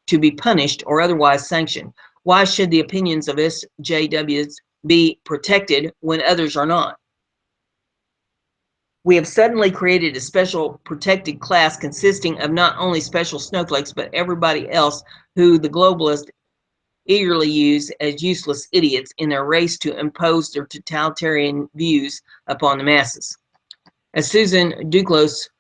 to be punished or otherwise sanctioned. Why should the opinions of SJWs be protected when others are not? We have suddenly created a special protected class consisting of not only special snowflakes, but everybody else who the globalists eagerly use as useless idiots in their race to impose their totalitarian views upon the masses. As Susan Duclos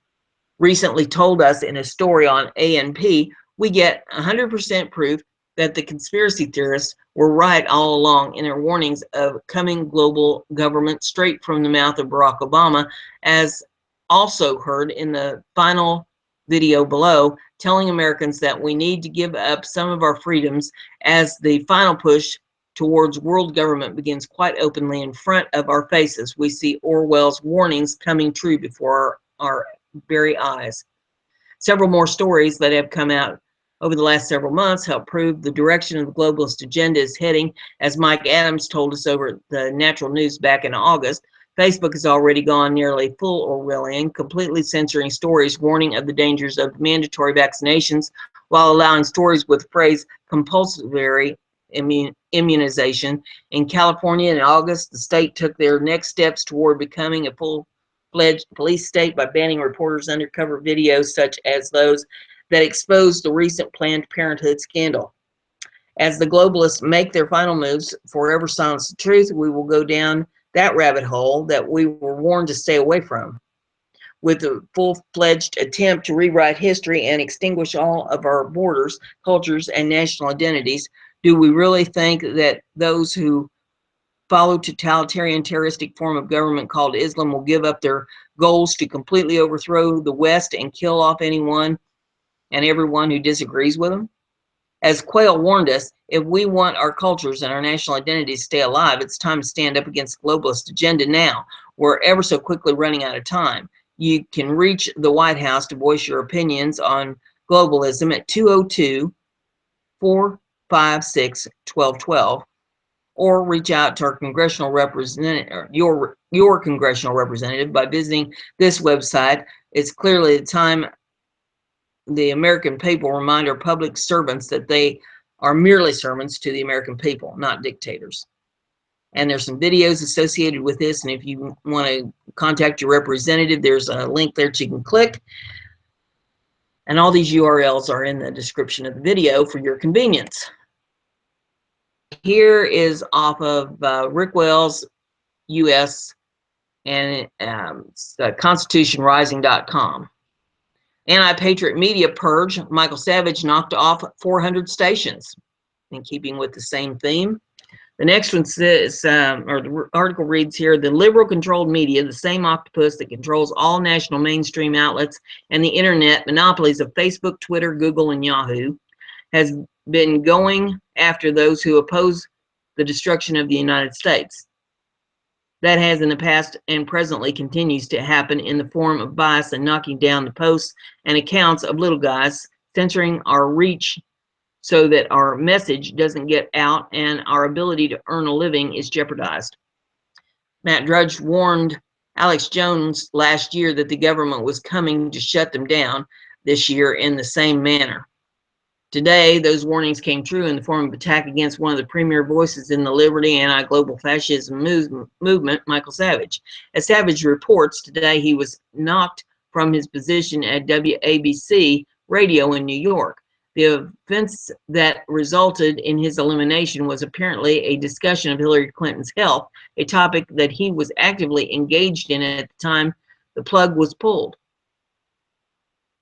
recently told us in a story on ANP, we get 100% proof that the conspiracy theorists were right all along in their warnings of coming global government straight from the mouth of Barack Obama, as also heard in the final video below, telling Americans that we need to give up some of our freedoms as the final push towards world government begins quite openly in front of our faces. We see Orwell's warnings coming true before our very eyes. Several more stories that have come out over the last several months help prove the direction of the globalist agenda is heading. As Mike Adams told us over the Natural News back in August, Facebook has already gone nearly full Orwellian, completely censoring stories warning of the dangers of mandatory vaccinations while allowing stories with the phrase compulsory immunization. In California in August, the state took their next steps toward becoming a full-fledged police state by banning reporters' undercover videos such as those that exposed the recent Planned Parenthood scandal. As the globalists make their final moves, forever silence the truth, we will go down that rabbit hole that we were warned to stay away from. With a full-fledged attempt to rewrite history and extinguish all of our borders, cultures, and national identities, do we really think that those who follow totalitarian terroristic form of government called Islam will give up their goals to completely overthrow the West and kill off anyone and everyone who disagrees with them? As Quayle warned us, if we want our cultures and our national identities to stay alive, it's time to stand up against the globalist agenda now. We're ever so quickly running out of time. You can reach the White House to voice your opinions on globalism at 202-456-1212, or reach out to our congressional representative, your congressional representative, by visiting this website. It's clearly the time the American people remind our public servants that they are merely servants to the American people, not dictators. And there's some videos associated with this, and if you want to contact your representative, there's a link there that you can click. And all these URLs are in the description of the video for your convenience. Here is off of Rick Wells, US, and constitutionrising.com. Anti-Patriot media purge. Michael Savage knocked off 400 stations. In keeping with the same theme. The next one says, or the article reads here, the liberal-controlled media, the same octopus that controls all national mainstream outlets and the internet monopolies of Facebook, Twitter, Google, and Yahoo, has been going after those who oppose the destruction of the United States. That has in the past and presently continues to happen in the form of bias and knocking down the posts and accounts of little guys, censoring our reach so that our message doesn't get out and our ability to earn a living is jeopardized. Matt Drudge warned Alex Jones last year that the government was coming to shut them down this year in the same manner. Today, those warnings came true in the form of attack against one of the premier voices in the liberty anti-global fascism movement, Michael Savage. As Savage reports, today he was knocked from his position at WABC radio in New York. The offense that resulted in his elimination was apparently a discussion of Hillary Clinton's health, a topic that he was actively engaged in at the time the plug was pulled.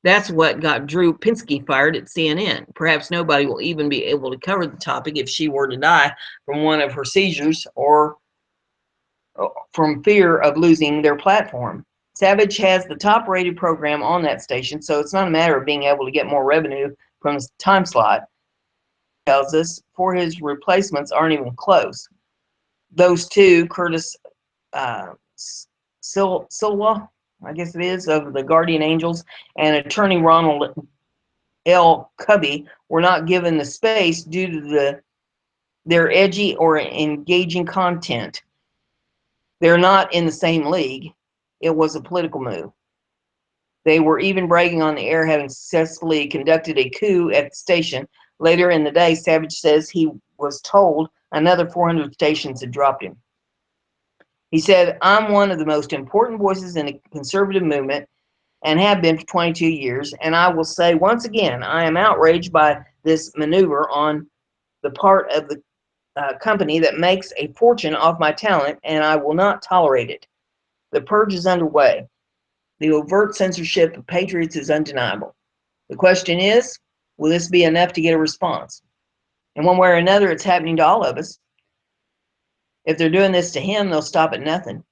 That's what got Drew Pinsky fired at CNN. Perhaps nobody will even be able to cover the topic if she were to die from one of her seizures or from fear of losing their platform. Savage has the top-rated program on that station, so it's not a matter of being able to get more revenue from his time slot. He tells us for his replacements aren't even close. Those two, Curtis Silva, I guess it is, of the Guardian Angels, and attorney Ronald L. Cubby were not given the space due to their edgy or engaging content. They're not in the same league. It was a political move. They were even bragging on the air having successfully conducted a coup at the station. Later in the day, Savage says he was told another 400 stations had dropped him. He said, I'm one of the most important voices in the conservative movement and have been for 22 years. And I will say once again, I am outraged by this maneuver on the part of the company that makes a fortune off my talent, and I will not tolerate it. The purge is underway. The overt censorship of patriots is undeniable. The question is, will this be enough to get a response? And one way or another, it's happening to all of us. If they're doing this to him, they'll stop at nothing.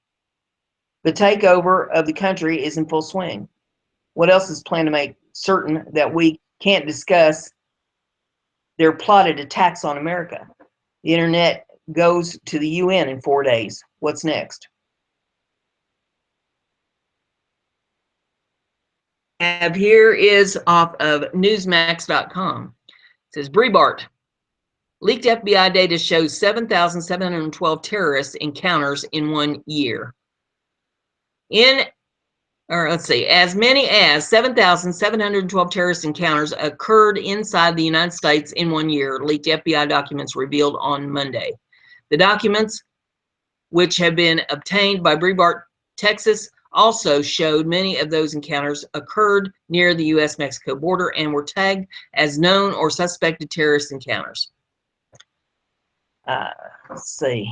The takeover of the country is in full swing. What else is planned to make certain that we can't discuss their plotted attacks on America? The internet goes to the UN in 4 days. What's next? Here is off of Newsmax.com. It says Breitbart. Leaked FBI data shows 7,712 terrorist encounters in 1 year. As many as 7,712 terrorist encounters occurred inside the United States in 1 year, leaked FBI documents revealed on Monday. The documents, which have been obtained by Breitbart, Texas, also showed many of those encounters occurred near the U.S.-Mexico border and were tagged as known or suspected terrorist encounters. Let's see.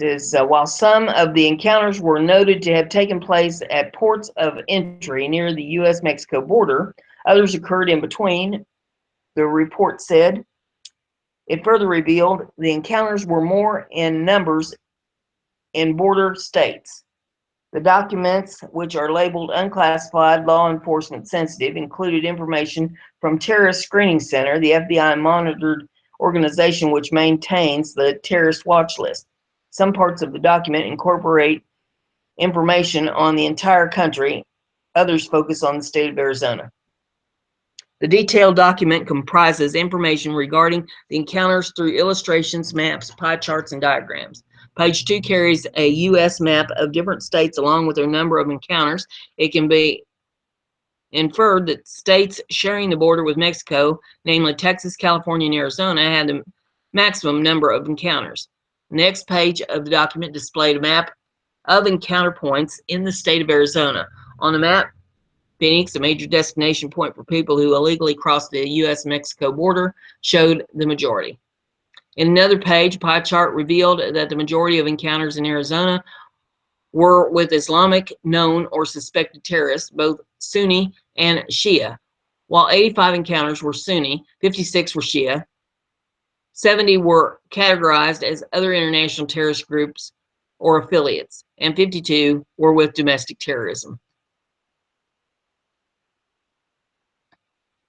It says, while some of the encounters were noted to have taken place at ports of entry near the U.S.-Mexico border, others occurred in between, the report said. It further revealed the encounters were more in numbers in border states. The documents, which are labeled unclassified, law enforcement sensitive, included information from Terrorist Screening Center, the FBI monitored organization which maintains the terrorist watch list. Some parts of the document incorporate information on the entire country. Others focus on the state of Arizona. The detailed document comprises information regarding the encounters through illustrations, maps, pie charts, and diagrams. Page 2 carries a U.S. map of different states along with their number of encounters. It can be inferred that states sharing the border with Mexico, namely Texas, California, and Arizona, had the maximum number of encounters. The next page of the document displayed a map of encounter points in the state of Arizona. On the map, Phoenix, a major destination point for people who illegally cross the U.S.-Mexico border, showed the majority. In another page, a pie chart revealed that the majority of encounters in Arizona were with Islamic known or suspected terrorists, both Sunni and Shia. While 85 encounters were Sunni, 56 were Shia, 70 were categorized as other international terrorist groups or affiliates, and 52 were with domestic terrorism.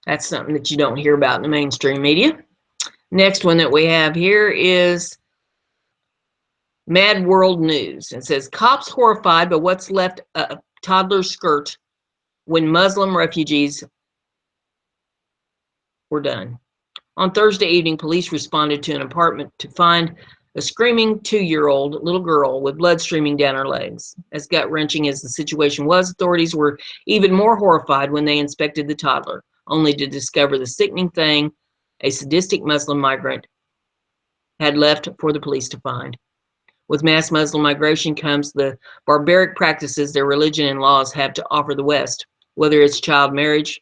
That's something that you don't hear about in the mainstream media. Next one that we have here is Mad World News. It says, cops horrified by what's left a toddler's skirt when Muslim refugees were done. On Thursday evening, police responded to an apartment to find a screaming 2-year-old little girl with blood streaming down her legs. As gut-wrenching as the situation was, authorities were even more horrified when they inspected the toddler, only to discover the sickening thing a sadistic Muslim migrant had left for the police to find. With mass Muslim migration comes the barbaric practices their religion and laws have to offer the West, whether it's child marriage,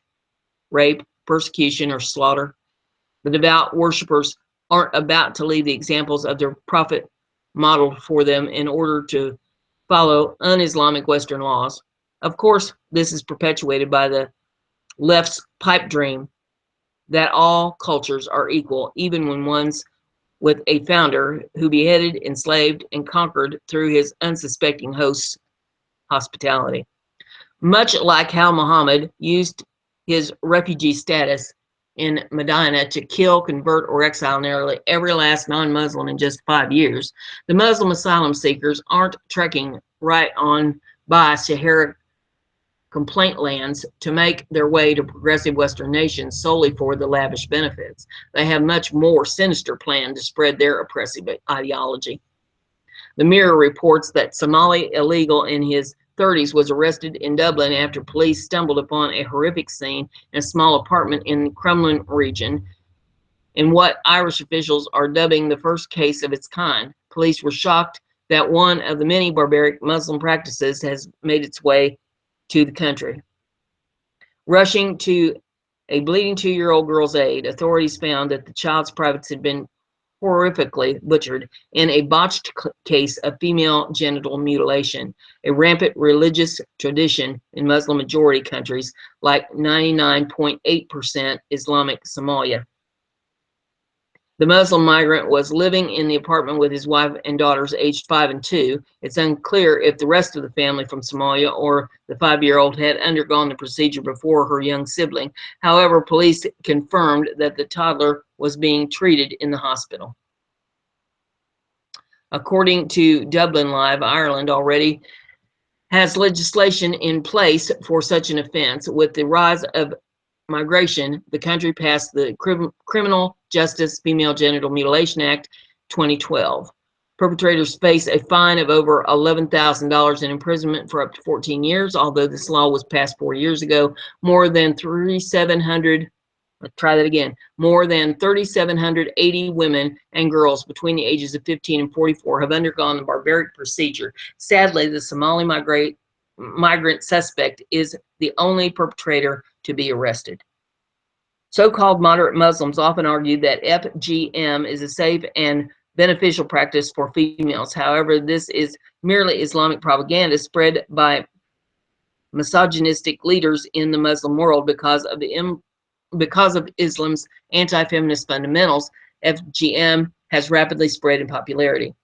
rape, persecution, or slaughter. The devout worshippers aren't about to leave the examples of their prophet modeled for them in order to follow un-Islamic Western laws. Of course, this is perpetuated by the left's pipe dream that all cultures are equal, even when one's with a founder who beheaded, enslaved, and conquered through his unsuspecting host's hospitality. Much like how Muhammad used his refugee status in Medina to kill, convert, or exile nearly every last non-Muslim in just 5 years, the Muslim asylum seekers aren't trekking right on by Sahara complaint lands to make their way to progressive Western nations solely for the lavish benefits. They have much more sinister plan to spread their oppressive ideology. The Mirror reports that Somali illegal in his 30s was arrested in Dublin after police stumbled upon a horrific scene in a small apartment in the Crumlin region in what Irish officials are dubbing the first case of its kind. Police were shocked that one of the many barbaric Muslim practices has made its way to the country. Rushing to a bleeding 2-year-old girl's aid, authorities found that the child's privates had been horrifically butchered in a botched case of female genital mutilation, a rampant religious tradition in Muslim-majority countries like 99.8% Islamic Somalia. The Muslim migrant was living in the apartment with his wife and daughters aged 5 and 2. It's unclear if the rest of the family from Somalia or the 5-year-old had undergone the procedure before her young sibling. However, police confirmed that the toddler was being treated in the hospital. According to Dublin Live, Ireland already has legislation in place for such an offense. With the rise of migration, the country passed the Criminal Justice Female Genital Mutilation Act 2012. Perpetrators face a fine of over $11,000 in imprisonment for up to 14 years. Although this law was passed 4 years ago, more than 3,780 women and girls between the ages of 15 and 44 have undergone the barbaric procedure. Sadly, the Somali migrant suspect is the only perpetrator to be arrested. So-called moderate Muslims often argue that FGM is a safe and beneficial practice for females. However, this is merely Islamic propaganda spread by misogynistic leaders in the Muslim world because of Islam's anti-feminist fundamentals. FGM has rapidly spread in popularity.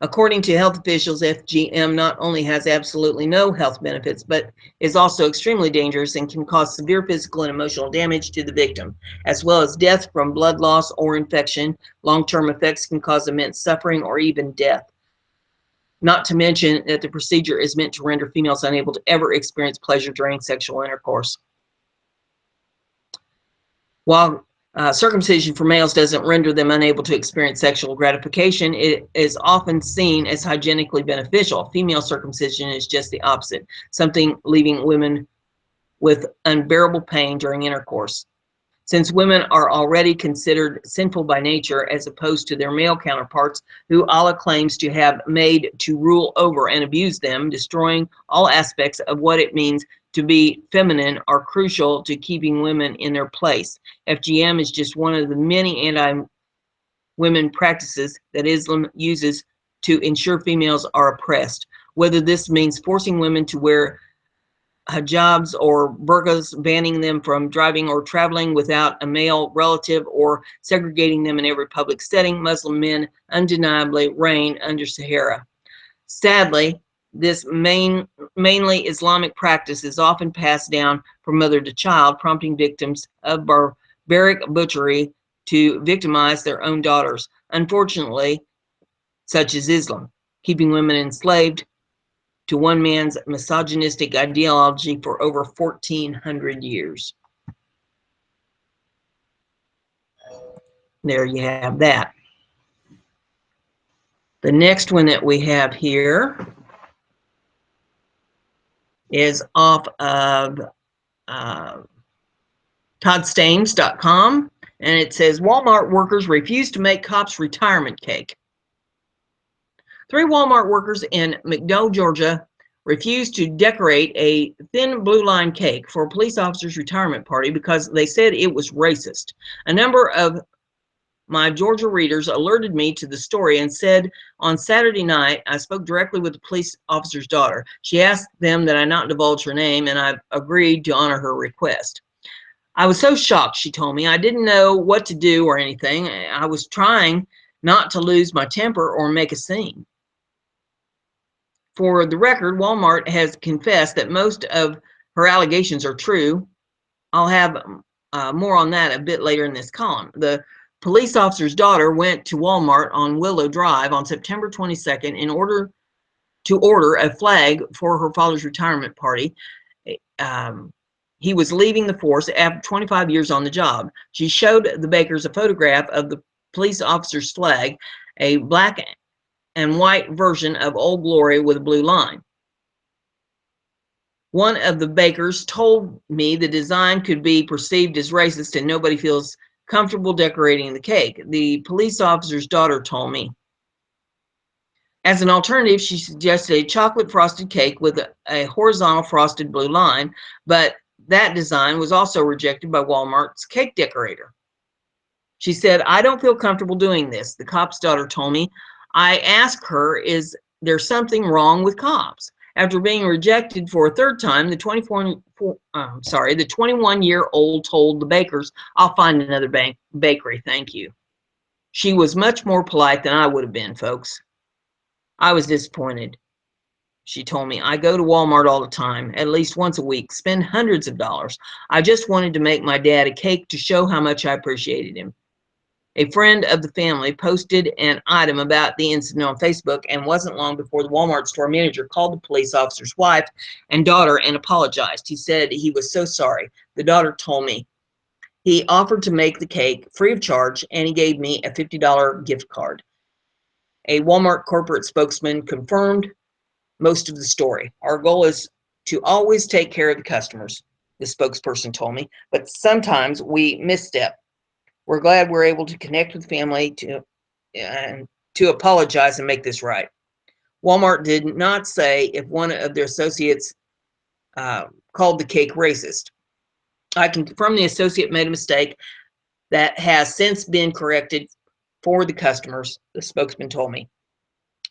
According to health officials, FGM not only has absolutely no health benefits, but is also extremely dangerous and can cause severe physical and emotional damage to the victim, as well as death from blood loss or infection. Long-term effects can cause immense suffering or even death. Not to mention that the procedure is meant to render females unable to ever experience pleasure during sexual intercourse. While circumcision for males doesn't render them unable to experience sexual gratification, it is often seen as hygienically beneficial. Female circumcision is just the opposite, something leaving women with unbearable pain during intercourse. Since women are already considered sinful by nature as opposed to their male counterparts, who Allah claims to have made to rule over and abuse them, destroying all aspects of what it means to be feminine are crucial to keeping women in their place. FGM is just one of the many anti-women practices that Islam uses to ensure females are oppressed. Whether this means forcing women to wear hijabs or burqas, banning them from driving or traveling without a male relative, or segregating them in every public setting. Muslim men undeniably reign under Sahara. Sadly, this mainly Islamic practice is often passed down from mother to child, prompting victims of barbaric butchery to victimize their own daughters. Unfortunately, such is Islam, keeping women enslaved to one man's misogynistic ideology for over 1,400 years. There you have that. The next one that we have here is off of toddstaines.com, and it says Walmart workers refuse to make cops retirement cake. 3 Walmart workers in McDowell, Georgia, refused to decorate a thin blue line cake for a police officer's retirement party because they said it was racist. A number of my Georgia readers alerted me to the story and said on Saturday night, I spoke directly with the police officer's daughter. She asked them that I not divulge her name, and I agreed to honor her request. I was so shocked, she told me. I didn't know what to do or anything. I was trying not to lose my temper or make a scene. For the record, Walmart has confessed that most of her allegations are true. I'll have more on that a bit later in this column. The police officer's daughter went to Walmart on Willow Drive on September 22nd in order to order a flag for her father's retirement party. He was leaving the force after 25 years on the job. She showed the bakers a photograph of the police officer's flag, a black and white version of Old Glory with a blue line. One of the bakers told me the design could be perceived as racist and nobody feels comfortable decorating the cake. The police officer's daughter told me. As an alternative, she suggested a chocolate frosted cake with a horizontal frosted blue line, but that design was also rejected by Walmart's cake decorator. She said, I don't feel comfortable doing this, the cop's daughter told me. I asked her, is there something wrong with cops? After being rejected for a third time, the 21-year-old told the bakers, I'll find another bakery, thank you. She was much more polite than I would have been, folks. I was disappointed. She told me, I go to Walmart all the time, at least once a week, spend hundreds of dollars. I just wanted to make my dad a cake to show how much I appreciated him. A friend of the family posted an item about the incident on Facebook, and wasn't long before the Walmart store manager called the police officer's wife and daughter and apologized. He said he was so sorry. The daughter told me he offered to make the cake free of charge, and he gave me a $50 gift card. A Walmart corporate spokesman confirmed most of the story. Our goal is to always take care of the customers, the spokesperson told me, but sometimes we misstep. We're glad we're able to connect with family to apologize and make this right. Walmart did not say if one of their associates called the cake racist. I can confirm the associate made a mistake that has since been corrected for the customers, the spokesman told me.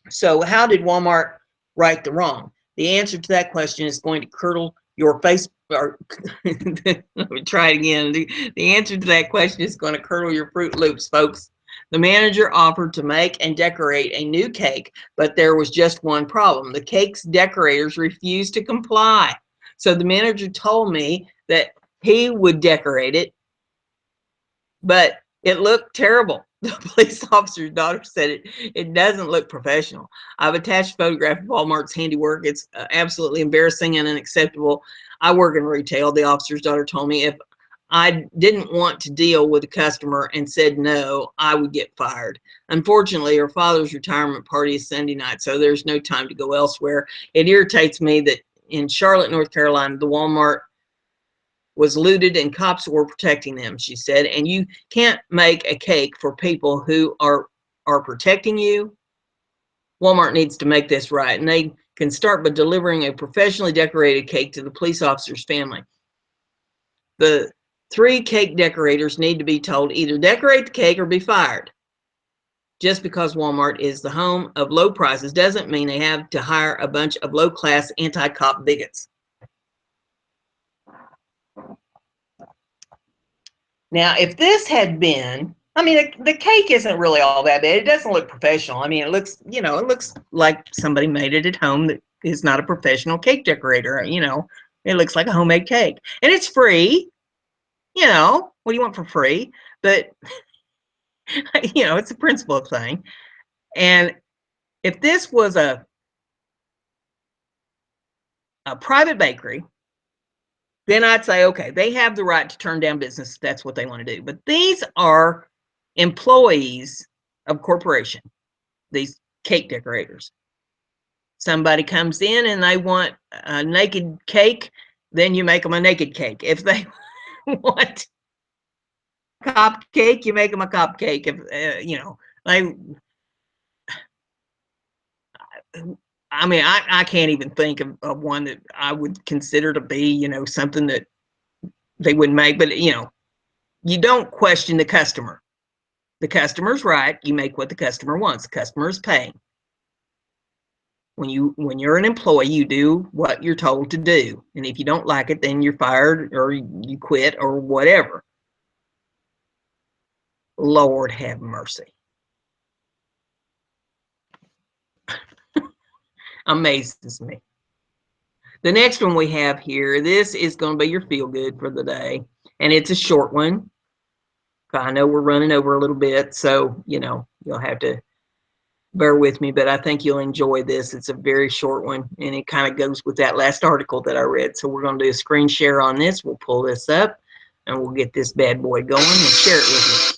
So how did Walmart right the wrong? The answer to that question is going to curdle your face, or let me try it again. The answer to that question is going to curdle your Fruit Loops, folks. The manager offered to make and decorate a new cake, but there was just one problem. The cake's decorators refused to comply. So the manager told me that he would decorate it, but it looked terrible. The police officer's daughter said it doesn't look professional. I've attached a photograph of Walmart's handiwork. It's absolutely embarrassing and unacceptable. I work in retail, the officer's daughter told me. If I didn't want to deal with a customer and said no, I would get fired. Unfortunately, her father's retirement party is Sunday night, so there's no time to go elsewhere. It irritates me that in Charlotte, North Carolina, the Walmart was looted and cops were protecting them, she said, and you can't make a cake for people who are protecting you. Walmart needs to make this right, and they can start by delivering a professionally decorated cake to the police officer's family. The 3 cake decorators need to be told either decorate the cake or be fired. Just because Walmart is the home of low prices doesn't mean they have to hire a bunch of low-class anti-cop bigots. Now, if this had been, I mean, the cake isn't really all that bad. It doesn't look professional. I mean, it looks, you know, it looks like somebody made it at home that is not a professional cake decorator. You know, it looks like a homemade cake, and it's free. You know, what do you want for free? But you know, it's a principle thing. And if this was a private bakery, then I'd say, okay, they have the right to turn down business if that's what they want to do. But these are employees of corporation, these cake decorators. Somebody comes in and they want a naked cake, then you make them a naked cake. If they want a cupcake, you make them a cupcake. If you know, like, I mean, I can't even think of one that I would consider to be, you know, something that they wouldn't make. But you know, you don't question the customer. The customer's right. You make what the customer wants. The customer is paying. When you're an employee, you do what you're told to do. And if you don't like it, then you're fired or you quit or whatever. Lord have mercy. Amazes me. The next one we have here, this is going to be your feel good for the day. And it's a short one. I know we're running over a little bit, so, you know, you'll have to bear with me, but I think you'll enjoy this. It's a very short one, and it kind of goes with that last article that I read. So we're going to do a screen share on this. We'll pull this up, and we'll get this bad boy going and share it with you.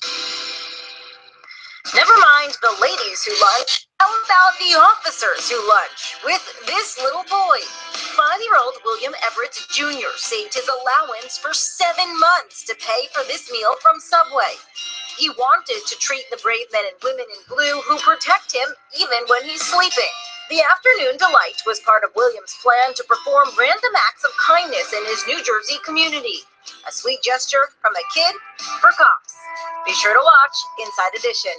Never mind the ladies who lunch. How about the officers who lunch with this little boy? 5-year-old William Everett Jr. saved his allowance for 7 months to pay for this meal from Subway. He wanted to treat the brave men and women in blue who protect him even when he's sleeping. The afternoon delight was part of William's plan to perform random acts of kindness in his New Jersey community. A sweet gesture from a kid for cops. Be sure to watch Inside Edition.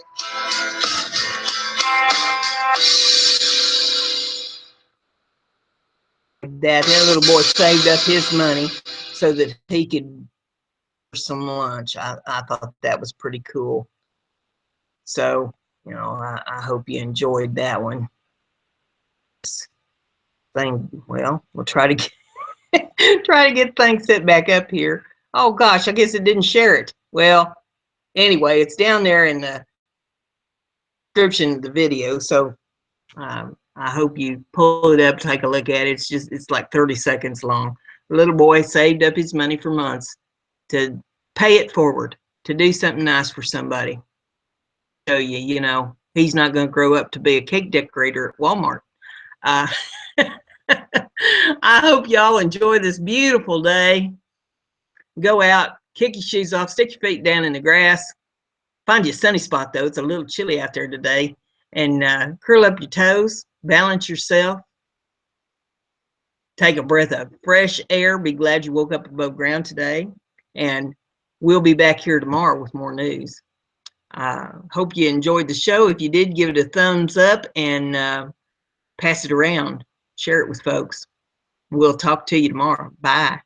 That little boy saved up his money so that he could some lunch. I thought that was pretty cool. So, you know, I hope you enjoyed that one. Thing, well, we'll try to get things set back up here. Oh gosh, I guess it didn't share it. Well, anyway, it's down there in the description of the video. So I hope you pull it up, take a look at it. It's like 30 seconds long. The little boy saved up his money for months to pay it forward, to do something nice for somebody. Show you, you know, he's not going to grow up to be a cake decorator at Walmart. I hope y'all enjoy this beautiful day. Go out, kick your shoes off, stick your feet down in the grass. Find you a sunny spot, though. It's a little chilly out there today. And curl up your toes, balance yourself. Take a breath of fresh air. Be glad you woke up above ground today. And we'll be back here tomorrow with more news. Hope you enjoyed the show. If you did, give it a thumbs up and pass it around. Share it with folks. We'll talk to you tomorrow. Bye.